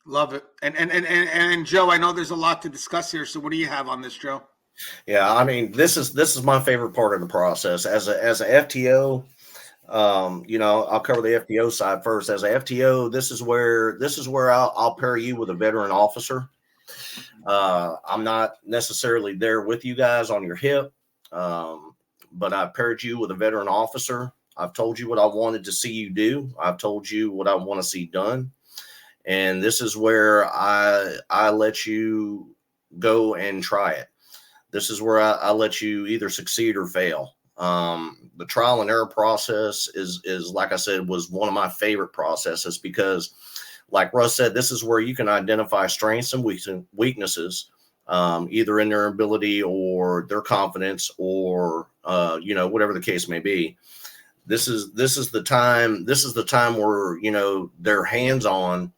[SPEAKER 1] Love it. And Joe, I know there's a lot to discuss here. So what do you have on this, Joe?
[SPEAKER 3] Yeah, I mean, this is my favorite part of the process as a FTO. I'll cover the FTO side first. As a FTO, this is where I'll pair you with a veteran officer. I'm not necessarily there with you guys on your hip, but I paired you with a veteran officer. I've told you what I wanted to see you do. I've told you what I want to see done. And this is where I let you go and try it. This is where I let you either succeed or fail. The trial and error process is, like I said, was one of my favorite processes, because like Russ said, this is where you can identify strengths and weaknesses, either in their ability or their confidence, or, whatever the case may be. This is the time where, they're hands-on.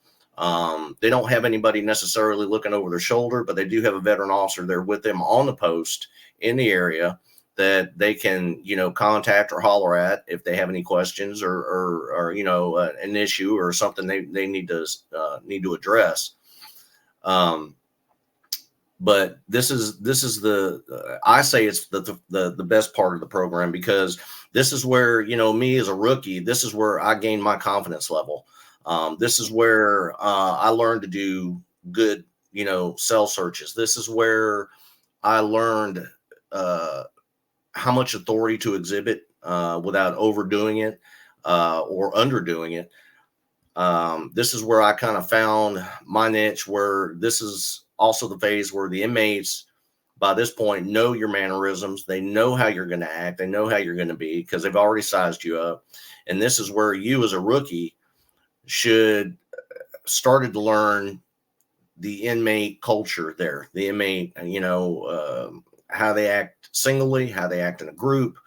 [SPEAKER 3] They don't have anybody necessarily looking over their shoulder, but they do have a veteran officer there with them on the post in the area that they can, contact or holler at if they have any questions or an issue or something they need to address. But this is I say it's the best part of the program, because this is where, me as a rookie, this is where I gain my confidence level. This is where I learned to do good, cell searches. This is where I learned how much authority to exhibit without overdoing it or underdoing it. This is where I kind of found my niche, where this is also the phase where the inmates, by this point, know your mannerisms. They know how you're going to act. They know how you're going to be, because they've already sized you up. And this is where you as a rookie should started to learn the inmate culture there, the inmate, how they act singly, how they act in a group,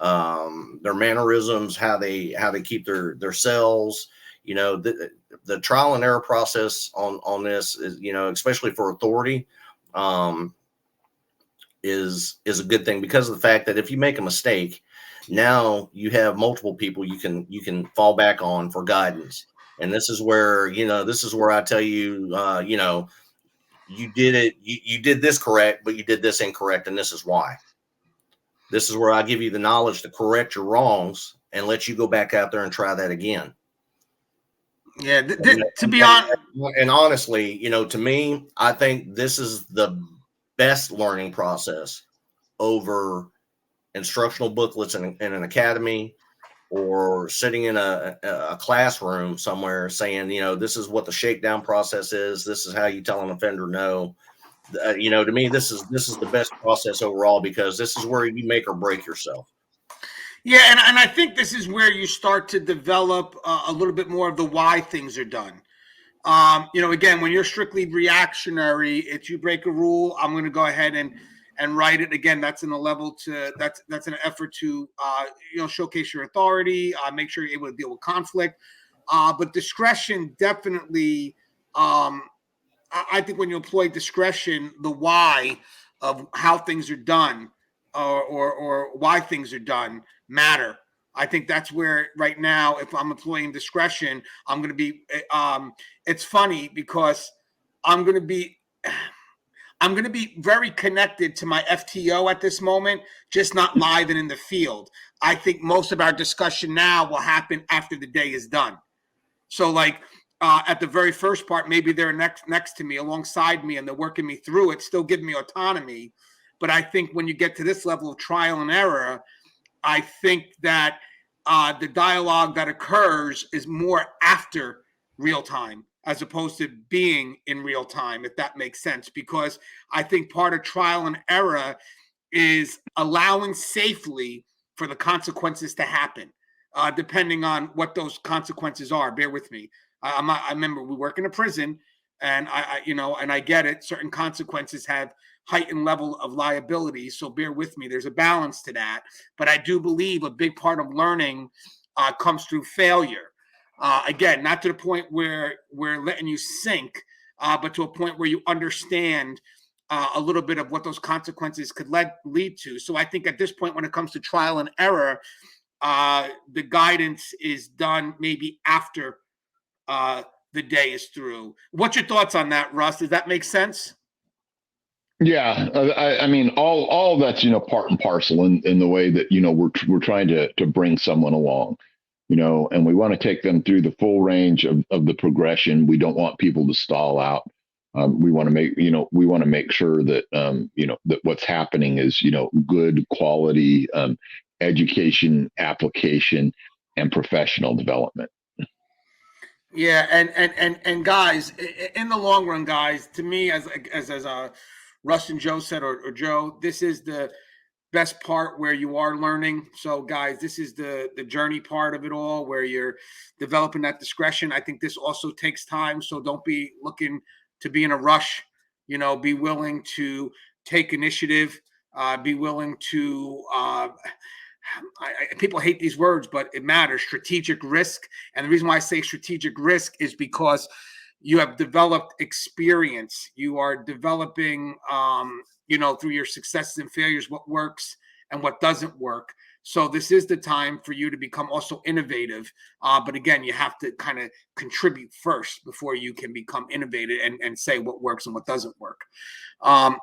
[SPEAKER 3] their mannerisms, how they keep their cells. The trial and error process on this is, especially for authority, is a good thing, because of the fact that if you make a mistake, now you have multiple people you can fall back on for guidance. And this is where, I tell you, you did it, you did this correct, but you did this incorrect, and this is why. This is where I give you the knowledge to correct your wrongs and let you go back out there and try that again.
[SPEAKER 1] Yeah, to be honest,
[SPEAKER 3] and honestly, to me, I think this is the best learning process over instructional booklets in an academy, or sitting in a classroom somewhere saying, this is what the shakedown process is. This is how you tell an offender no. To me, this is the best process overall, because this is where you make or break yourself.
[SPEAKER 1] Yeah, and I think this is where you start to develop a little bit more of the why things are done. Again, when you're strictly reactionary, it's you break a rule, I'm going to go ahead and write it. Again, that's in a level to that's an effort to showcase your authority, make sure you're able to deal with conflict. But discretion definitely, I think when you employ discretion, the why of how things are done or why things are done matter. I think that's where right now, if I'm employing discretion, I'm going to be. It's funny because I'm going to be very connected to my FTO at this moment, just not live and in the field. I think most of our discussion now will happen after the day is done. So, like at the very first part, maybe they're next to me, alongside me, and they're working me through it, still giving me autonomy. But I think when you get to this level of trial and error, I think that the dialogue that occurs is more after real time, as opposed to being in real time, if that makes sense. Because I think part of trial and error is allowing safely for the consequences to happen. depending on what those consequences are. Bear with me. I remember we work in a prison, and and I get it. Certain consequences have heightened level of liability. So bear with me. There's a balance to that. But I do believe a big part of learning comes through failure. Again, not to the point where we're letting you sink, but to a point where you understand a little bit of what those consequences could lead to. So I think at this point, when it comes to trial and error, the guidance is done maybe after the day is through. What's your thoughts on that, Russ? Does that make sense?
[SPEAKER 2] Yeah, I mean, all that's part and parcel in the way that we're trying to bring someone along, and we want to take them through the full range of the progression. We don't want people to stall out. We want to make sure that that what's happening is good quality education, application, and professional development.
[SPEAKER 1] Yeah, and guys, in the long run, guys, to me, as Russ and Joe said, or Joe, this is the best part where you are learning. So, guys, this is the journey part of it all, where you're developing that discretion. I think this also takes time, so don't be looking to be in a rush. Be willing to take initiative. Be willing to. People hate these words, but it matters. Strategic risk, and the reason why I say strategic risk is because you have developed experience. You are developing, through your successes and failures, what works and what doesn't work. So this is the time for you to become also innovative. But again, you have to kind of contribute first before you can become innovative and say what works and what doesn't work.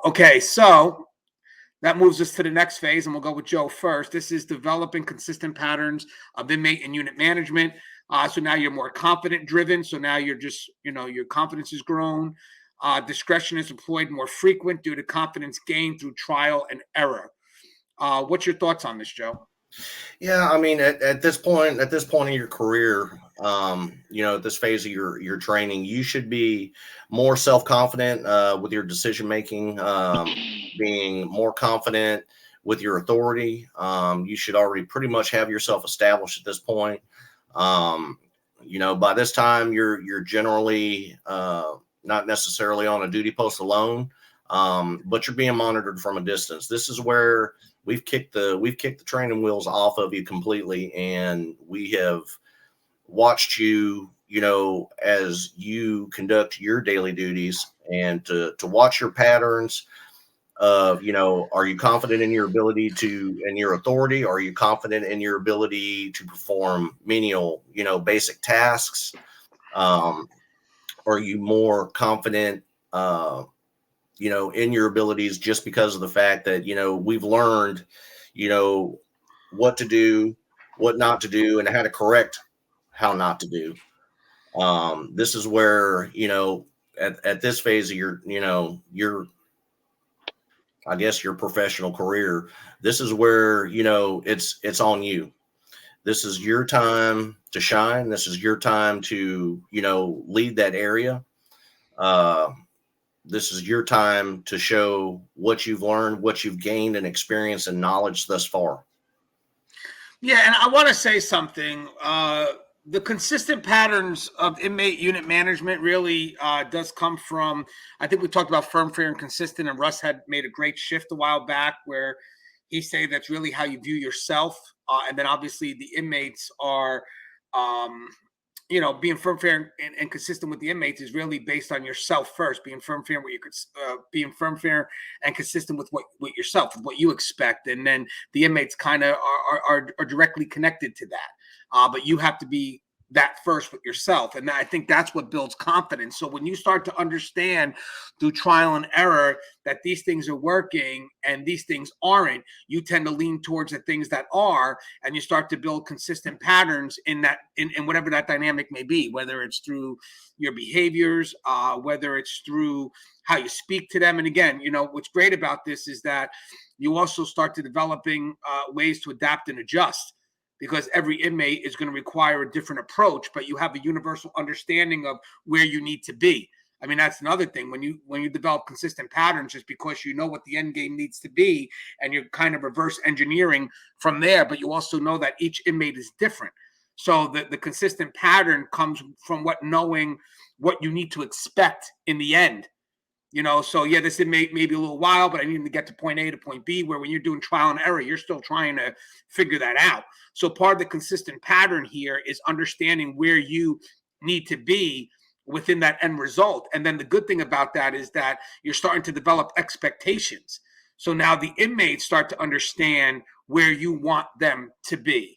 [SPEAKER 1] Okay, so that moves us to the next phase, and we'll go with Joe first. This is developing consistent patterns of inmate and unit management. So now you're more confident driven. So now you're just, your confidence has grown. Discretion is employed more frequent due to confidence gained through trial and error. What's your thoughts on this, Joe?
[SPEAKER 3] Yeah, I mean, at this point in your career, at this phase of your training, you should be more self-confident with your decision making, being more confident with your authority. You should already pretty much have yourself established at this point. By this time, you're generally not necessarily on a duty post alone, but you're being monitored from a distance. This is where we've kicked the training wheels off of you completely, and we have watched you, as you conduct your daily duties, and to watch your patterns of, are you confident in your ability and your authority? Are you confident in your ability to perform menial, basic tasks? Are you more confident, in your abilities, just because of the fact that, we've learned, what to do, what not to do, and how to correct how not to do. This is where, at this phase of your I guess your professional career, this is where, it's on you. This is your time to shine. This is your time to, lead that area. This is your time to show what you've learned, what you've gained in experience and knowledge thus far.
[SPEAKER 1] Yeah, and I want to say something. The consistent patterns of inmate unit management really does come from, I think we talked about firm, fair, and consistent, and Russ had made a great shift a while back where he said that's really how you view yourself. And then obviously the inmates are, being firm, fair, and consistent with the inmates is really based on yourself first. Being firm, fair, being firm, fair, and consistent with what yourself, with what you expect, and then the inmates kind of are directly connected to that. But you have to be that first with yourself, and I think that's what builds confidence. So when you start to understand through trial and error that these things are working and these things aren't, you tend to lean towards the things that are, and you start to build consistent patterns in whatever that dynamic may be, whether it's through your behaviors, whether it's through how you speak to them. And again, what's great about this is that you also start to developing ways to adapt and adjust, because every inmate is going to require a different approach, but you have a universal understanding of where you need to be. I mean, that's another thing. When you develop consistent patterns, just because you know what the end game needs to be, and you're kind of reverse engineering from there, but you also know that each inmate is different. So the consistent pattern comes from knowing what you need to expect in the end. So yeah, this inmate may be a little while, but I need him to get to point A to point B, where when you're doing trial and error, you're still trying to figure that out. So part of the consistent pattern here is understanding where you need to be within that end result. And then the good thing about that is that you're starting to develop expectations. So now the inmates start to understand where you want them to be.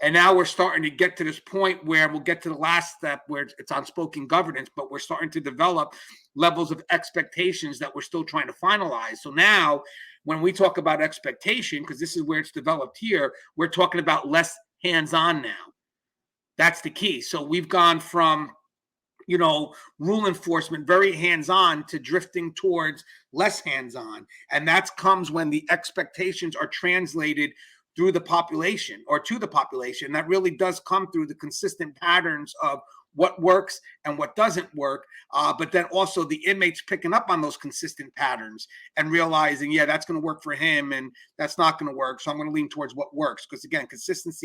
[SPEAKER 1] And now we're starting to get to this point where we'll get to the last step where it's unspoken governance, but we're starting to develop levels of expectations that we're still trying to finalize. So now when we talk about expectation, because this is where it's developed here, we're talking about less hands-on now. That's the key. So we've gone from rule enforcement, very hands-on, to drifting towards less hands-on. And that comes when the expectations are translated through the population or to the population. That really does come through the consistent patterns of what works and what doesn't work. But then also the inmates picking up on those consistent patterns and realizing, yeah, that's going to work for him and that's not going to work. So I'm going to lean towards what works. Because again, consistent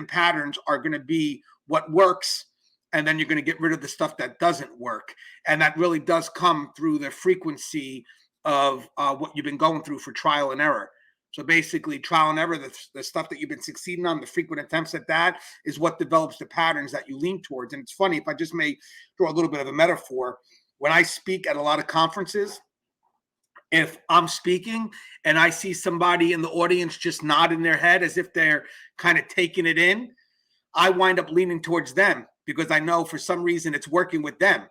[SPEAKER 1] patterns are going to be what works. And then you're going to get rid of the stuff that doesn't work. And that really does come through the frequency of what you've been going through for trial and error. So basically, trial and error, the stuff that you've been succeeding on, the frequent attempts at that is what develops the patterns that you lean towards. And it's funny, if I just may draw a little bit of a metaphor, when I speak at a lot of conferences, if I'm speaking and I see somebody in the audience just nodding their head as if they're kind of taking it in, I wind up leaning towards them because I know for some reason it's working with them.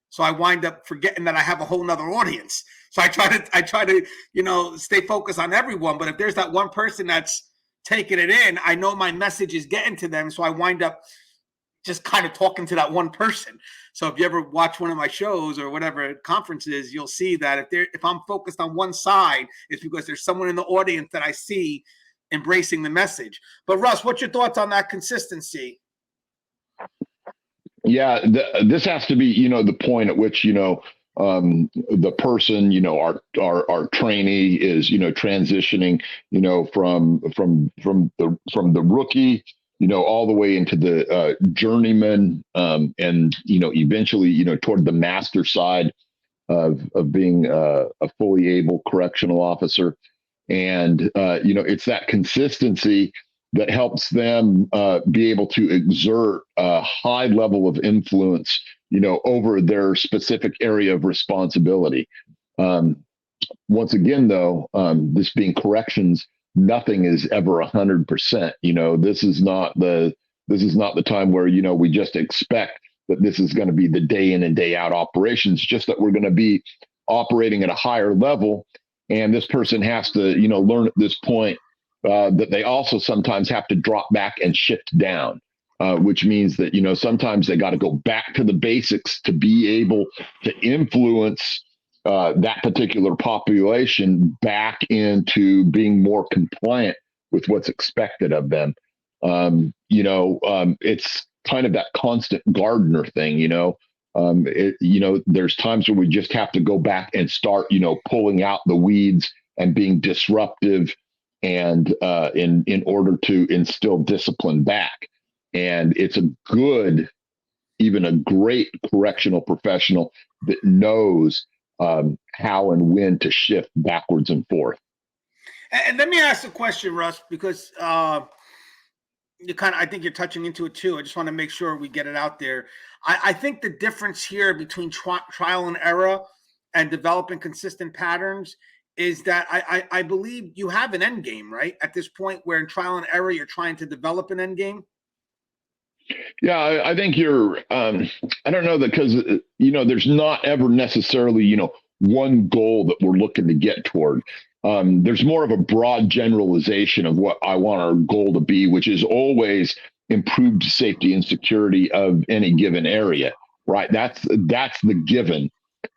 [SPEAKER 1] So I wind up forgetting that I have a whole nother audience. So I try to, stay focused on everyone. But if there's that one person that's taking it in, I know my message is getting to them. So I wind up just kind of talking to that one person. So if you ever watch one of my shows or whatever conferences, you'll see that if I'm focused on one side, it's because there's someone in the audience that I see embracing the message. But Russ, what's your thoughts on that consistency?
[SPEAKER 2] Yeah, this has to be, the point at which, the person, our trainee is, transitioning, from the rookie, all the way into the journeyman, and eventually, toward the master side of being a fully able correctional officer, and it's that consistency that helps them be able to exert a high level of influence, over their specific area of responsibility. Once again, though, this being corrections, nothing is ever 100%. This is not the time where we just expect that this is going to be the day in and day out operations. Just that we're going to be operating at a higher level, and this person has to learn at this point that they also sometimes have to drop back and shift down, which means that, sometimes they got to go back to the basics to be able to influence that particular population back into being more compliant with what's expected of them. It's kind of that constant gardener thing, there's times where we just have to go back and start, pulling out the weeds and being disruptive, and in order to instill discipline back. And it's even a great correctional professional that knows how and when to shift backwards and forth.
[SPEAKER 1] And let me ask a question, Russ, because I think you're touching into it too. I just want to make sure we get it out there. I think the difference here between trial and error and developing consistent patterns is that I believe you have an end game, right? At this point where in trial and error, you're trying to develop an end game.
[SPEAKER 2] Yeah, I think you're, I don't know, that because, there's not ever necessarily, one goal that we're looking to get toward. There's more of a broad generalization of what I want our goal to be, which is always improved safety and security of any given area, right? That's the given.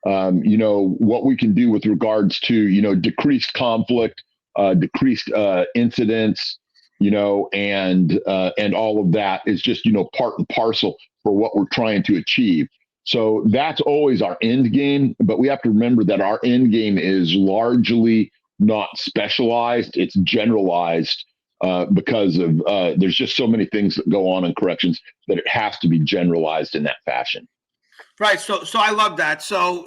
[SPEAKER 2] What we can do with regards to, decreased conflict, decreased incidents, and all of that is just, part and parcel for what we're trying to achieve. So that's always our end game. But we have to remember that our end game is largely not specialized, it's generalized, because of there's just so many things that go on in corrections that it has to be generalized in that fashion.
[SPEAKER 1] Right. So I love that. So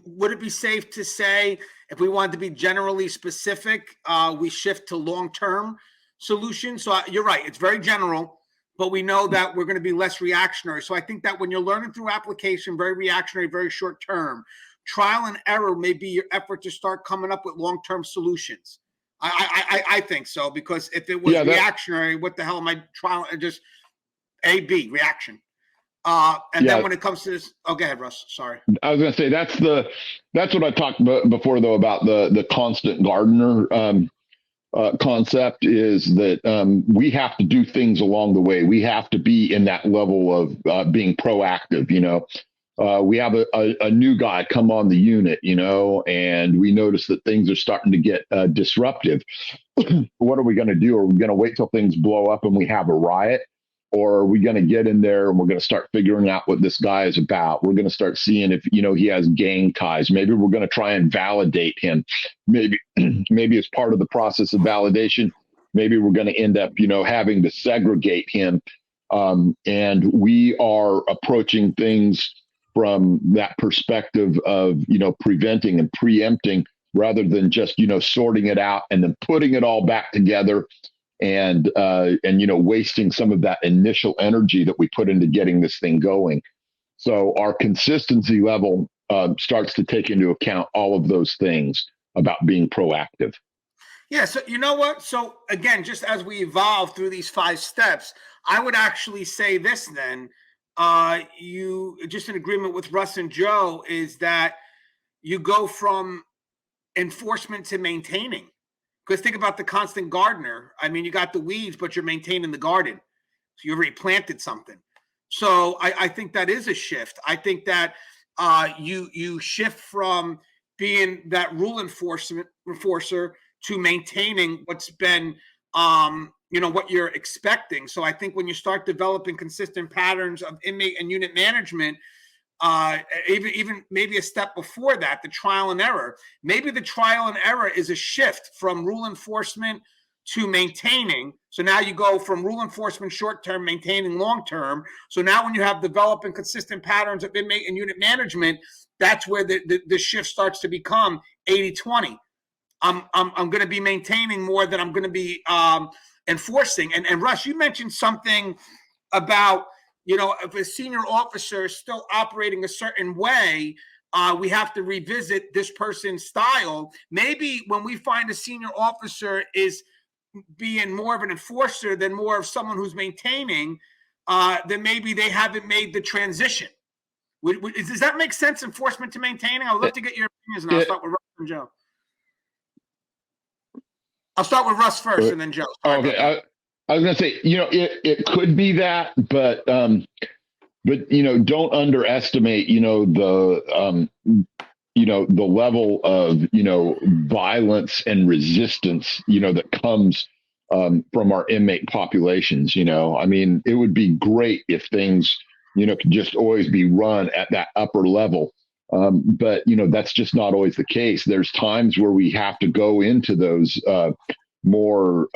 [SPEAKER 1] would it be safe to say if we wanted to be generally specific, we shift to long-term solutions? So you're right. It's very general, but we know that we're going to be less reactionary. So I think that when you're learning through application, very reactionary, very short term, trial and error may be your effort to start coming up with long-term solutions. I think so, because if it was reactionary, what the hell am I trial? Just A-B, reaction. And then when it comes to this, go ahead, Russ. Sorry.
[SPEAKER 2] I was going to say that's what I talked about before, though, about the constant gardener concept, is that we have to do things along the way. We have to be in that level of being proactive. We have a new guy come on the unit, and we notice that things are starting to get disruptive. What are we going to do? Are we going to wait till things blow up and we have a riot? Or are we going to get in there and we're going to start figuring out what this guy is about? We're going to start seeing if, he has gang ties. Maybe we're going to try and validate him. Maybe as part of the process of validation, maybe we're going to end up, having to segregate him. And we are approaching things from that perspective of, preventing and preempting, rather than just, sorting it out and then putting it all back together and wasting some of that initial energy that we put into getting this thing going. So our consistency level starts to take into account all of those things about being proactive.
[SPEAKER 1] Yeah. So you know what? So again, just as we evolve through these 5 steps, I would actually say this then, you just in agreement with Russ and Joe, is that you go from enforcement to maintaining. Because think about the constant gardener. I mean, you got the weeds, but you're maintaining the garden. So you already planted something. So I think that is a shift. I think that you shift from being that rule enforcer to maintaining what's been, what you're expecting. So I think when you start developing consistent patterns of inmate and unit management, even maybe a step before that, the trial and error. Maybe the trial and error is a shift from rule enforcement to maintaining. So now you go from rule enforcement short-term, maintaining long-term. So now when you have developing consistent patterns of inmate and unit management, that's where the shift starts to become 80-20. I'm going to be maintaining more than I'm going to be enforcing. And Russ, you mentioned something about, if a senior officer is still operating a certain way, we have to revisit this person's style. Maybe when we find a senior officer is being more of an enforcer than more of someone who's maintaining, then maybe they haven't made the transition. Does that make sense, enforcement to maintaining? I would love to get your opinions, and I'll start with Russ and Joe. I'll start with Russ first, and then Joe.
[SPEAKER 2] Okay. I was going to say, it could be that, but don't underestimate, the level of, violence and resistance, that comes from our inmate populations. I mean, it would be great if things, could just always be run at that upper level. But, that's just not always the case. There's times where we have to go into those more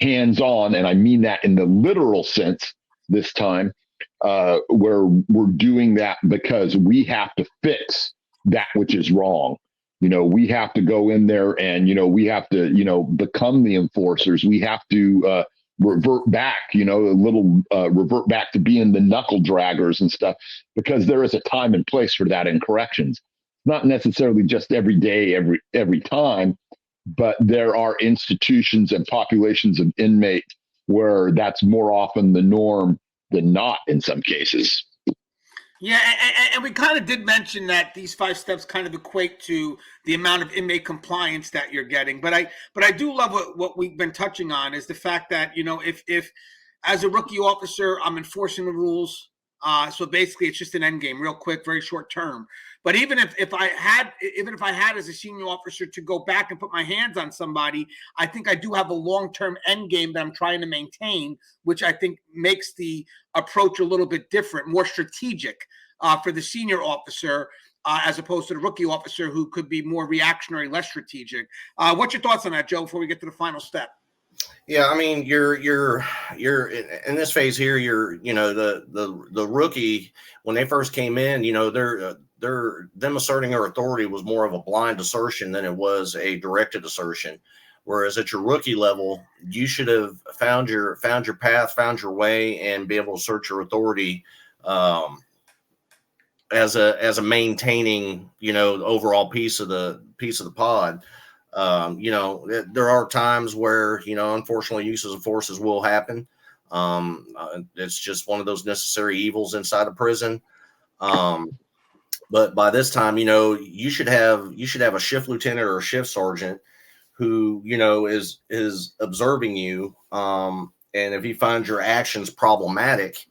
[SPEAKER 2] hands-on, and I mean that in the literal sense this time, where we're doing that because we have to fix that which is wrong. We have to go in there and, we have to, become the enforcers. We have to revert back, revert back to being the knuckle draggers and stuff, because there is a time and place for that in corrections. Not necessarily just every day, every time, but there are institutions and populations of inmates where that's more often the norm than not in some cases.
[SPEAKER 1] Yeah, and we kind of did mention that these 5 steps kind of equate to the amount of inmate compliance that you're getting. But I do love what we've been touching on, is the fact that, if as a rookie officer, I'm enforcing the rules, So basically, it's just an end game, real quick, very short term. But even if I had as a senior officer to go back and put my hands on somebody, I think I do have a long-term end game that I'm trying to maintain, which I think makes the approach a little bit different, more strategic for the senior officer as opposed to the rookie officer who could be more reactionary, less strategic. What's your thoughts on that, Joe, before we get to the final step?
[SPEAKER 3] Yeah, I mean, you're in this phase here. The rookie, when they first came in, them asserting their authority was more of a blind assertion than it was a directed assertion. Whereas at your rookie level, you should have found your path, found your way, and be able to assert your authority as a maintaining, overall piece of the pod. There are times where, unfortunately, uses of forces will happen. It's just one of those necessary evils inside of prison. But by this time, you should have a shift lieutenant or a shift sergeant who, is observing you. And if he finds your actions problematic,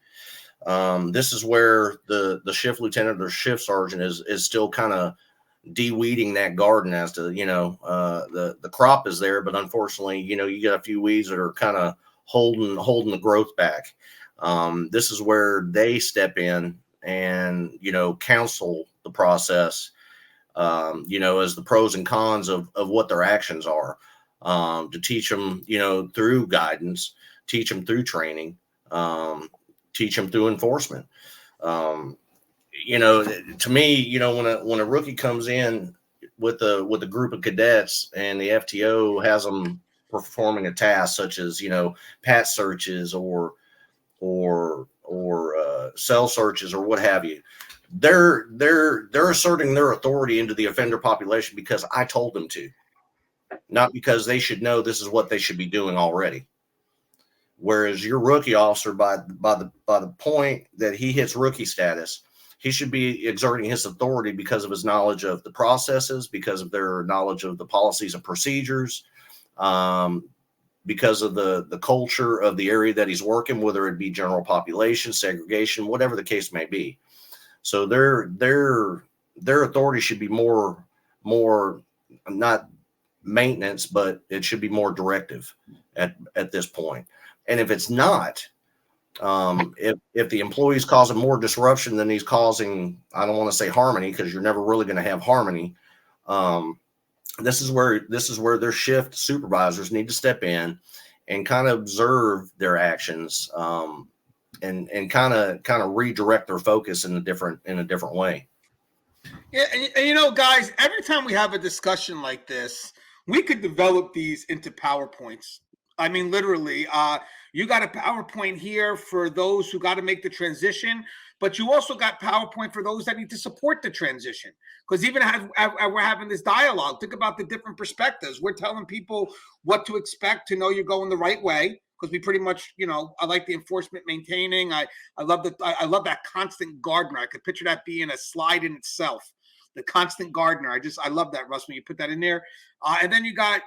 [SPEAKER 3] this is where the shift lieutenant or shift sergeant is still kind of de-weeding that garden as to, the crop is there, but unfortunately, you got a few weeds that are kind of holding the growth back. This is where they step in and, counsel the process, as the pros and cons of what their actions are, to teach them, through guidance, teach them through training, teach them through enforcement. To me, when a rookie comes in with a group of cadets and the FTO has them performing a task such as, pat searches or cell searches or what have you, they're asserting their authority into the offender population because I told them to, not because they should know this is what they should be doing already. Whereas your rookie officer, by the point that he hits rookie status, he should be exerting his authority because of his knowledge of the processes, because of their knowledge of the policies and procedures, because of the culture of the area that he's working, whether it be general population, segregation, whatever the case may be. So their authority should be more not maintenance, but it should be more directive at this point. And if it's not, if the employee's causing more disruption than he's causing, I don't want to say harmony, because you're never really going to have harmony. This is where their shift supervisors need to step in and kind of observe their actions, and kind of redirect their focus in a different way.
[SPEAKER 1] Yeah, and guys, every time we have a discussion like this, we could develop these into PowerPoints. I mean, literally, you got a PowerPoint here for those who got to make the transition, but you also got PowerPoint for those that need to support the transition. Because even as we're having this dialogue, think about the different perspectives. We're telling people what to expect to know you're going the right way. Because we pretty much, I like the enforcement maintaining. I love that constant gardener. I could picture that being a slide in itself. The constant gardener. I love that, Russ, when you put that in there. And then you got,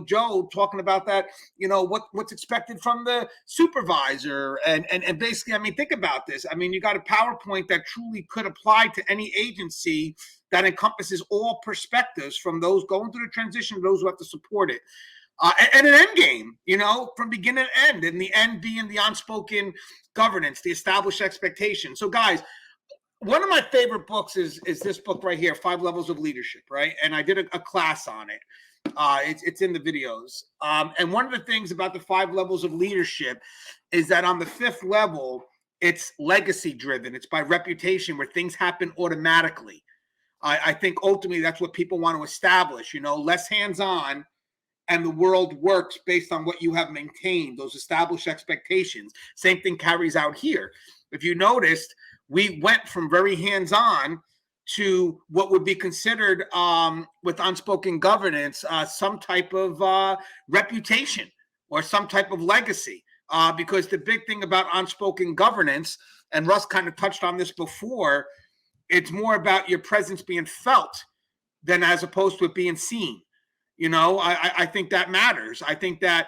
[SPEAKER 1] Joe talking about that, what's expected from the supervisor. And basically, I mean, think about this. I mean, you got a PowerPoint that truly could apply to any agency that encompasses all perspectives from those going through the transition to those who have to support it. And an end game, from beginning to end, and the end being the unspoken governance, the established expectation. So, guys, one of my favorite books is this book right here, 5 Levels of Leadership, right? And I did a class on it. It's in the videos. And one of the things about the 5 levels of leadership is that on the 5th level, it's legacy driven. It's by reputation, where things happen automatically. I think ultimately that's what people want to establish, less hands-on, and the world works based on what you have maintained, those established expectations. Same thing carries out here. If you noticed, we went from very hands-on to what would be considered, with unspoken governance, some type of reputation or some type of legacy. Because the big thing about unspoken governance, and Russ kind of touched on this before, it's more about your presence being felt than as opposed to it being seen. I think that matters. I think that,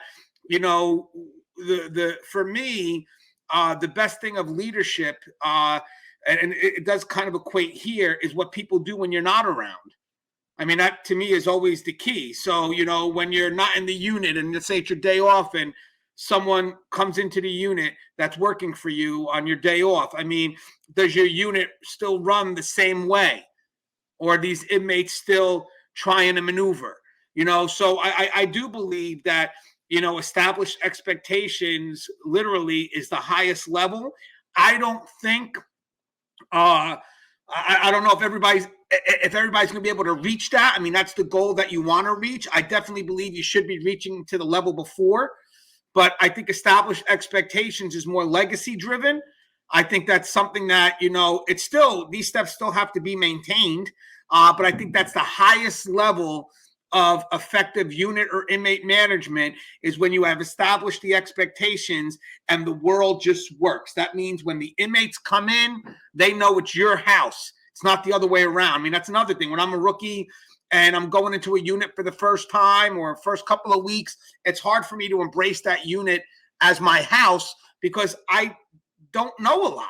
[SPEAKER 1] for me, the best thing of leadership, and it does kind of equate here, is what people do when you're not around. I mean, that to me is always the key. So, when you're not in the unit and let's say it's your day off and someone comes into the unit that's working for you on your day off, I mean, does your unit still run the same way? Or are these inmates still trying to maneuver? So I do believe that, established expectations literally is the highest level. I don't think, I don't know if everybody's going to be able to reach that. I mean, that's the goal that you want to reach. I definitely believe you should be reaching to the level before, but I think established expectations is more legacy driven. I think that's something that, it's still, these steps still have to be maintained. But I think that's the highest level of effective unit or inmate management, is when you have established the expectations and the world just works. That means when the inmates come in, they know it's your house. It's not the other way around. I mean, that's another thing. When I'm a rookie and I'm going into a unit for the first time or first couple of weeks, it's hard for me to embrace that unit as my house because I don't know a lot.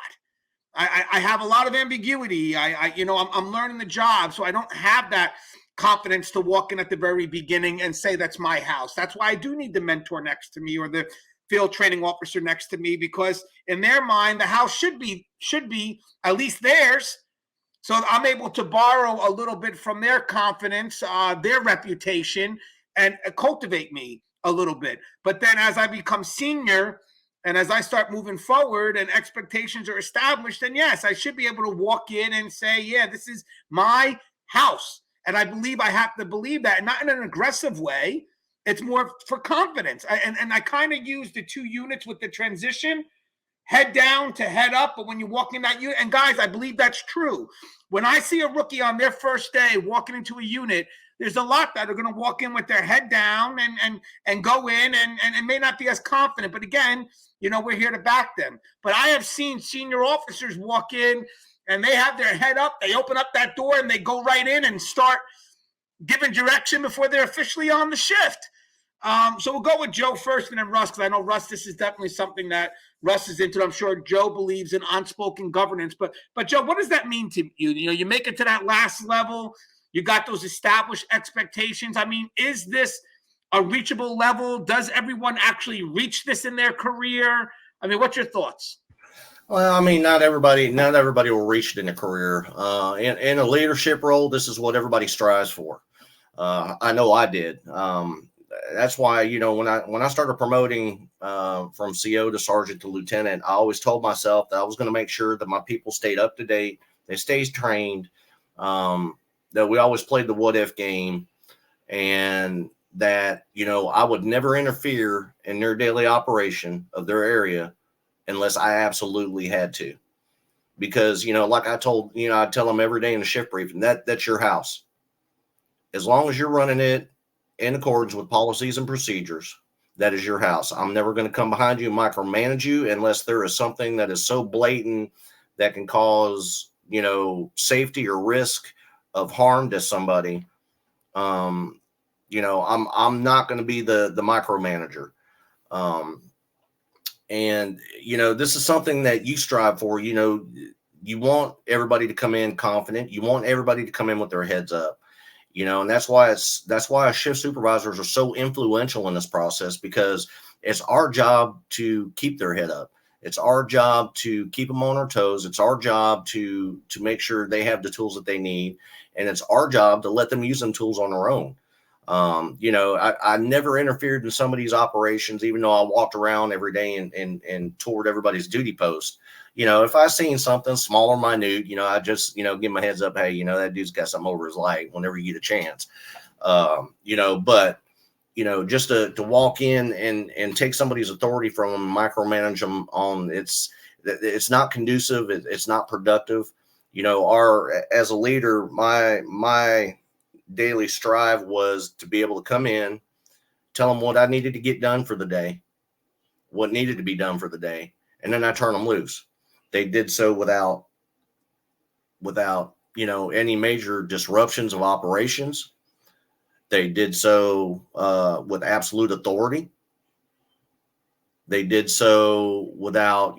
[SPEAKER 1] I have a lot of ambiguity. I'm learning the job, so I don't have that confidence to walk in at the very beginning and say that's my house. That's why I do need the mentor next to me or the field training officer next to me, because in their mind, the house should be at least theirs. So I'm able to borrow a little bit from their confidence, their reputation, and cultivate me a little bit. But then as I become senior and as I start moving forward and expectations are established, then yes, I should be able to walk in and say, yeah, this is my house. And I believe I have to believe that, and not in an aggressive way. It's more for confidence. And I kind of use the two units with the transition, head down to head up. But when you walk in that unit, and guys, I believe that's true. When I see a rookie on their first day walking into a unit, there's a lot that are going to walk in with their head down and go in and may not be as confident. But again, we're here to back them. But I have seen senior officers walk in and they have their head up. They open up that door and they go right in and start giving direction before they're officially on the shift. So we'll go with Joe first and then Russ, because I know Russ, this is definitely something that Russ is into. I'm sure Joe believes in unspoken governance. But Joe, what does that mean to you? You make it to that last level. You got those established expectations. I mean, is this a reachable level? Does everyone actually reach this in their career? I mean, what's your thoughts?
[SPEAKER 3] Well, I mean, not everybody will reach it in a career. In a leadership role, this is what everybody strives for. I know I did. That's why, when I started promoting from CO to sergeant to lieutenant, I always told myself that I was going to make sure that my people stayed up to date, they stayed trained, that we always played the what if game, and that, I would never interfere in their daily operation of their area unless I absolutely had to. Because, like I told, I tell them every day in the shift briefing, that's your house. As long as you're running it in accordance with policies and procedures, that is your house. I'm never going to come behind you and micromanage you unless there is something that is so blatant that can cause, safety or risk of harm to somebody. I'm not going to be the micromanager. And, this is something that you strive for. You want everybody to come in confident. You want everybody to come in with their heads up. And that's why shift supervisors are so influential in this process, because it's our job to keep their head up. It's our job to keep them on our toes. It's our job to make sure they have the tools that they need. And it's our job to let them use them tools on their own. I never interfered in somebody's operations, even though I walked around every day and toured everybody's duty post. If I seen something small or minute, I just, give my heads up. Hey, that dude's got something over his leg whenever you get a chance. But just to walk in and take somebody's authority from them, micromanage them on it's not conducive. It's not productive. As a leader, my daily strive was to be able to come in, tell them what I needed to get done for the day, what needed to be done for the day, and then I turn them loose. They did so without any major disruptions of operations. They did so with absolute authority. They did so without,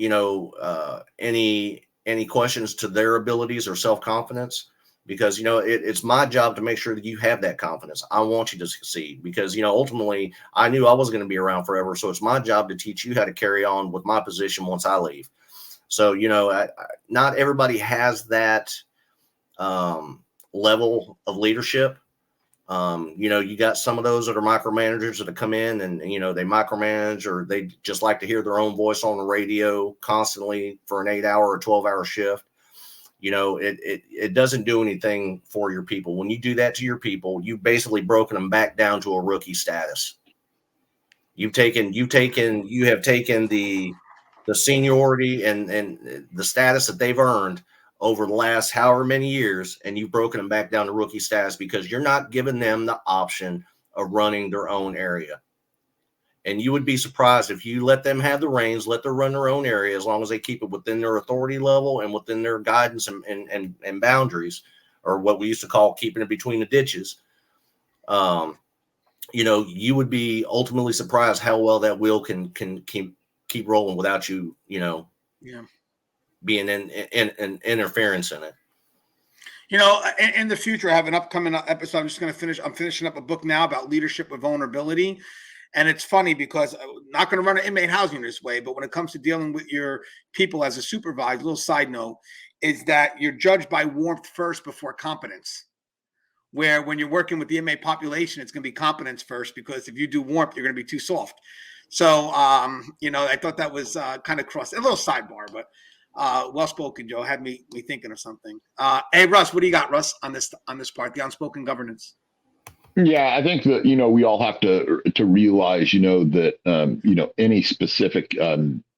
[SPEAKER 3] any questions to their abilities or self-confidence, because, it's my job to make sure that you have that confidence. I want you to succeed because, ultimately I knew I wasn't going to be around forever. So it's my job to teach you how to carry on with my position once I leave. So, not everybody has that level of leadership. You got some of those that are micromanagers that come in and, they micromanage, or they just like to hear their own voice on the radio constantly for an 8-hour or 12-hour shift. It doesn't do anything for your people. When you do that to your people, you've basically broken them back down to a rookie status. You have taken the seniority and the status that they've earned over the last however many years, and you've broken them back down to rookie status because you're not giving them the option of running their own area. And you would be surprised if you let them have the reins, let them run their own area, as long as they keep it within their authority level and within their guidance and boundaries, or what we used to call keeping it between the ditches. You would be ultimately surprised how well that wheel can keep rolling without you, being in interference in it.
[SPEAKER 1] In the future, I have an upcoming episode. I'm finishing up a book now about leadership with vulnerability. And it's funny because I'm not going to run an inmate housing this way, but when it comes to dealing with your people as a supervisor, a little side note is that you're judged by warmth first before competence. Where when you're working with the inmate population, it's going to be competence first, because if you do warmth, you're going to be too soft. So, I thought that was kind of a little sidebar, but well spoken, Joe. Had me thinking of something. Hey, Russ, what do you got, Russ, on this part, the unspoken governance?
[SPEAKER 2] Yeah, I think that, we all have to realize, that, any specific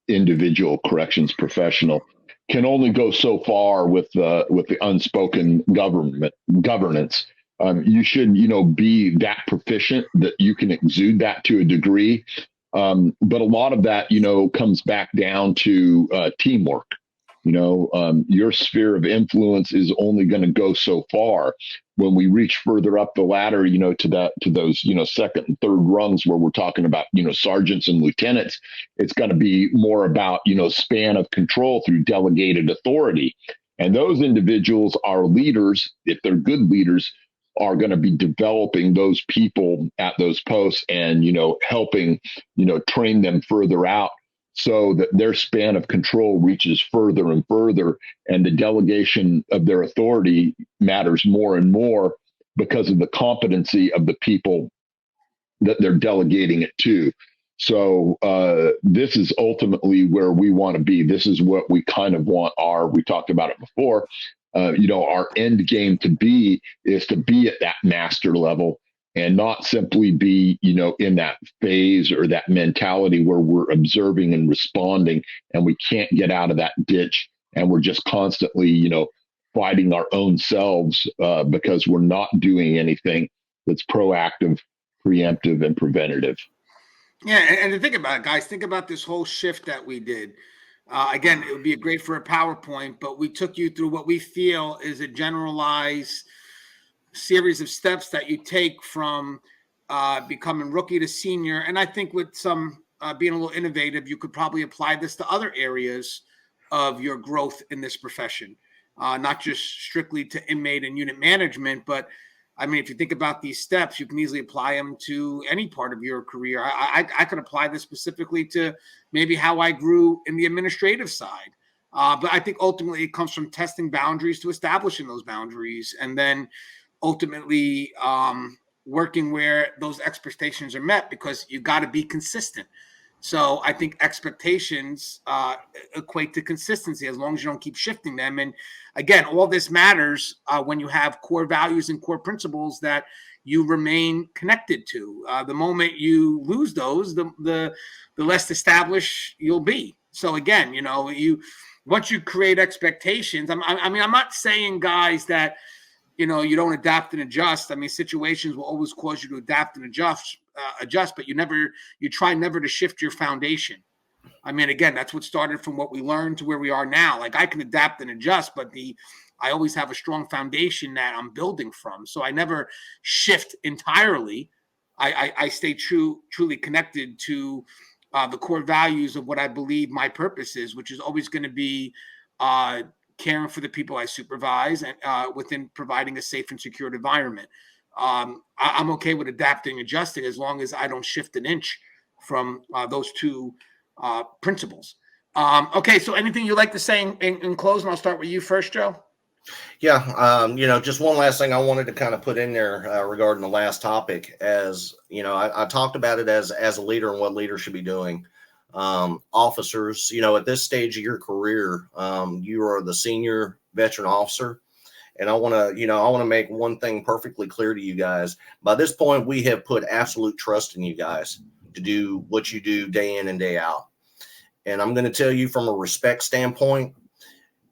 [SPEAKER 2] individual corrections professional can only go so far with the unspoken governance. You should, be that proficient that you can exude that to a degree. But a lot of that, comes back down to teamwork. Your sphere of influence is only going to go so far. When we reach further up the ladder, to those, second and third rungs where we're talking about, sergeants and lieutenants, it's going to be more about, span of control through delegated authority. And those individuals are leaders. If they're good leaders, are going to be developing those people at those posts and, helping, train them further out, so that their span of control reaches further and further, and the delegation of their authority matters more and more because of the competency of the people that they're delegating it to. So this is ultimately where we want to be. This is what we kind of want we talked about it before, our end game to be is to be at that master level, and not simply be, in that phase or that mentality where we're observing and responding and we can't get out of that ditch. And we're just constantly, fighting our own selves because we're not doing anything that's proactive, preemptive, and preventative.
[SPEAKER 1] Yeah. And to think about it, guys, think about this whole shift that we did. Again, it would be great for a PowerPoint, but we took you through what we feel is a generalized series of steps that you take from becoming rookie to senior. And I think with some being a little innovative, you could probably apply this to other areas of your growth in this profession, not just strictly to inmate and unit management. But I mean, if you think about these steps, you can easily apply them to any part of your career. I could apply this specifically to maybe how I grew in the administrative side. But I think ultimately it comes from testing boundaries to establishing those boundaries, and then ultimately working where those expectations are met, because you got to be consistent. So I think expectations equate to consistency, as long as you don't keep shifting them. And again, all this matters when you have core values and core principles that you remain connected to. The moment you lose those, the less established you'll be. So again, once you create expectations, I'm not saying, guys, that you don't adapt and adjust. I mean, situations will always cause you to adapt and adjust, but you try never to shift your foundation. I mean, again, that's what started from what we learned to where we are now. Like, I can adapt and adjust, but I always have a strong foundation that I'm building from. So I never shift entirely. I stay truly connected to the core values of what I believe my purpose is, which is always going to be caring for the people I supervise and within providing a safe and secure environment. I'm okay with adapting, adjusting, as long as I don't shift an inch from those two principles. Okay, so anything you'd like to say in closing? I'll start with you first, Joe.
[SPEAKER 3] Yeah, just one last thing I wanted to kind of put in there regarding the last topic. As I talked about it as a leader and what leaders should be doing. Officers, at this stage of your career, you are the senior veteran officer, and I want to make one thing perfectly clear to you guys. By this point, we have put absolute trust in you guys to do what you do day in and day out. And I'm going to tell you from a respect standpoint,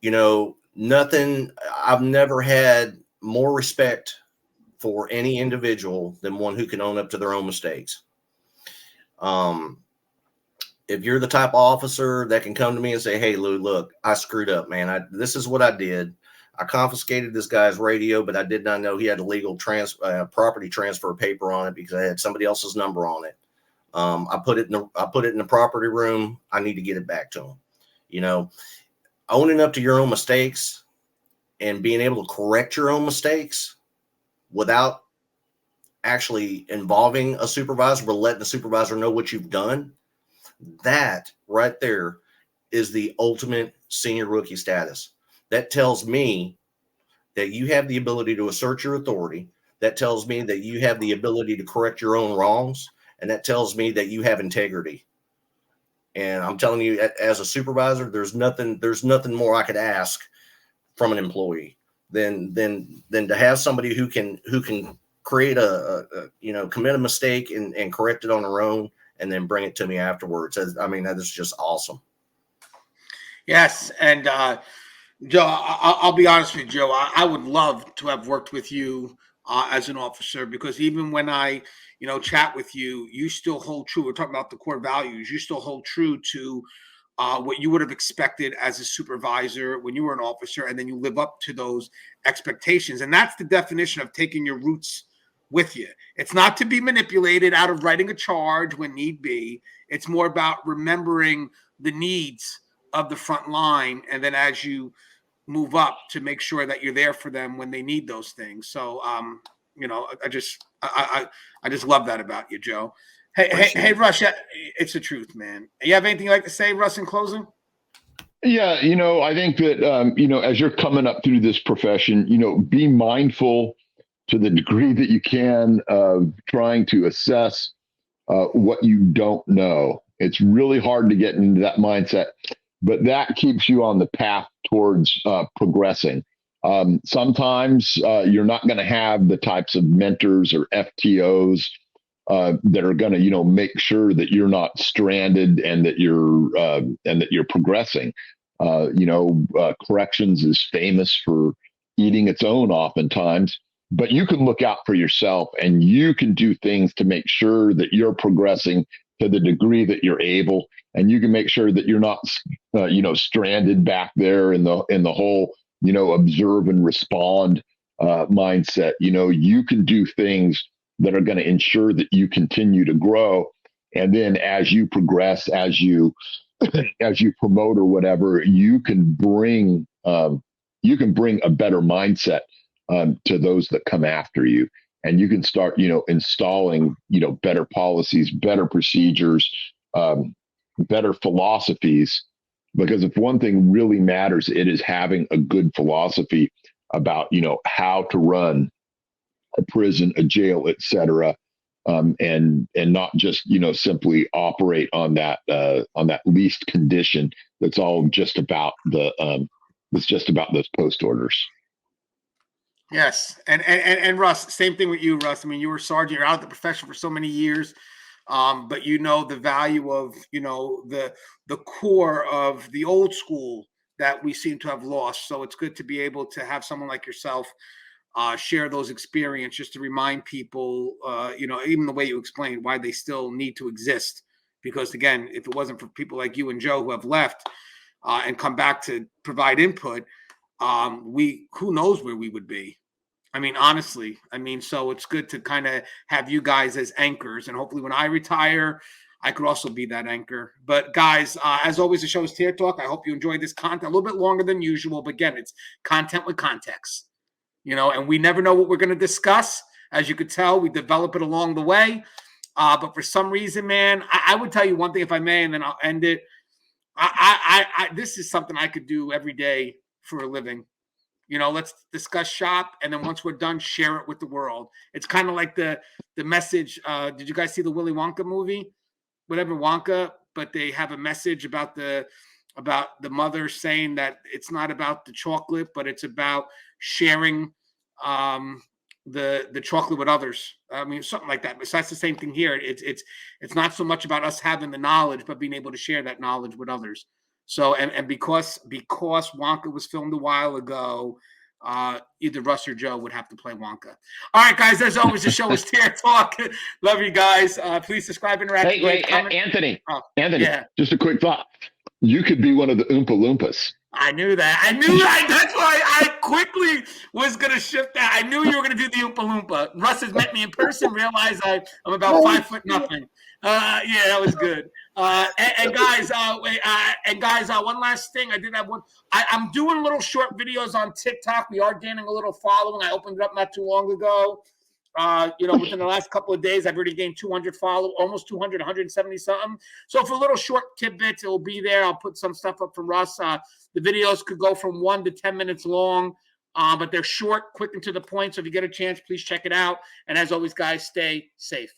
[SPEAKER 3] I've never had more respect for any individual than one who can own up to their own mistakes. If you're the type of officer that can come to me and say, "Hey, Lou, look, I screwed up, man. This is what I did. I confiscated this guy's radio, but I did not know he had a legal property transfer paper on it because I had somebody else's number on it. I put it in the property room. I need to get it back to him." Owning up to your own mistakes and being able to correct your own mistakes without actually involving a supervisor, but letting the supervisor know what you've done, that right there is the ultimate senior rookie status. That tells me that you have the ability to assert your authority. That tells me that you have the ability to correct your own wrongs. And that tells me that you have integrity. And I'm telling you, as a supervisor, there's nothing more I could ask from an employee than to have somebody who can create commit a mistake and correct it on their own and then bring it to me afterwards. I mean, that is just awesome.
[SPEAKER 1] Yes, and Joe, I'll be honest with you, Joe. I would love to have worked with you as an officer, because even when I, chat with you, you still hold true. We're talking about the core values. You still hold true to what you would have expected as a supervisor when you were an officer, and then you live up to those expectations. And that's the definition of taking your roots with you. It's not to be manipulated out of writing a charge when need be. It's more about remembering the needs of the front line, and then as you move up, to make sure that you're there for them when they need those things. So I just love that about you, Joe. Hey, Russ, it's the truth, man. You have anything you'd like to say, Russ, in closing?
[SPEAKER 2] Yeah, I think that as you're coming up through this profession, be mindful to the degree that you can of trying to assess what you don't know. It's really hard to get into that mindset, but that keeps you on the path towards progressing. Sometimes you're not going to have the types of mentors or FTOs that are going to, make sure that you're not stranded and that you're progressing. Corrections is famous for eating its own oftentimes, but you can look out for yourself and you can do things to make sure that you're progressing to the degree that you're able, and you can make sure that you're not, stranded back there in the whole, observe and respond mindset. You can do things that are going to ensure that you continue to grow, and then as you progress, as you promote or whatever, you can bring a better mindset to those that come after you. And you can start, installing, better policies, better procedures, better philosophies. Because if one thing really matters, it is having a good philosophy about, how to run a prison, a jail, et cetera. And not just, simply operate on that least condition. That's all just about it's just about those post orders.
[SPEAKER 1] Yes. And Russ, same thing with you, Russ. I mean, you were a sergeant, you're out of the profession for so many years. But the value of, the core of the old school that we seem to have lost. So it's good to be able to have someone like yourself share those experiences, just to remind people, even the way you explained why they still need to exist. Because again, if it wasn't for people like you and Joe who have left and come back to provide input, who knows where we would be. I mean, honestly, so it's good to kind of have you guys as anchors, and hopefully when I retire, I could also be that anchor. But guys, as always, the show is Tier Talk. I hope you enjoyed this content a little bit longer than usual. But again, it's content with context, and we never know what we're going to discuss. As you could tell, we develop it along the way. But for some reason, man, I would tell you one thing if I may, and then I'll end it. This is something I could do every day for a living. Let's discuss shop, and then once we're done, share it with the world. It's kind of like the message. Did you guys see the Willy Wonka movie? Whatever Wonka, but they have a message about the mother saying that it's not about the chocolate, but it's about sharing the chocolate with others. I mean, something like that. So that's the same thing here. It's not so much about us having the knowledge, but being able to share that knowledge with others. So and because Wonka was filmed a while ago, either Russ or Joe would have to play Wonka. All right, guys. As always, the show is Tier Talk. Love you guys. Please subscribe, interact.
[SPEAKER 2] Hey, Anthony.
[SPEAKER 1] Oh,
[SPEAKER 2] Anthony.
[SPEAKER 1] yeah.
[SPEAKER 2] Just a quick thought. You could be one of the Oompa Loompas.
[SPEAKER 1] I knew that. That's why I quickly was going to shift that. I knew you were going to do the Oompa Loompa. Russ has met me in person, realized I'm about 5'0". Yeah, that was good. And guys, one last thing. I did have one. I'm doing little short videos on TikTok. We are gaining a little following. I opened it up not too long ago. Within the last couple of days, I've already gained 200 followers, almost 200, 170 something. So for little short tidbits, it will be there. I'll put some stuff up from Russ. The videos could go from 1 to 10 minutes long, but they're short, quick, and to the point. So if you get a chance, please check it out. And as always, guys, stay safe.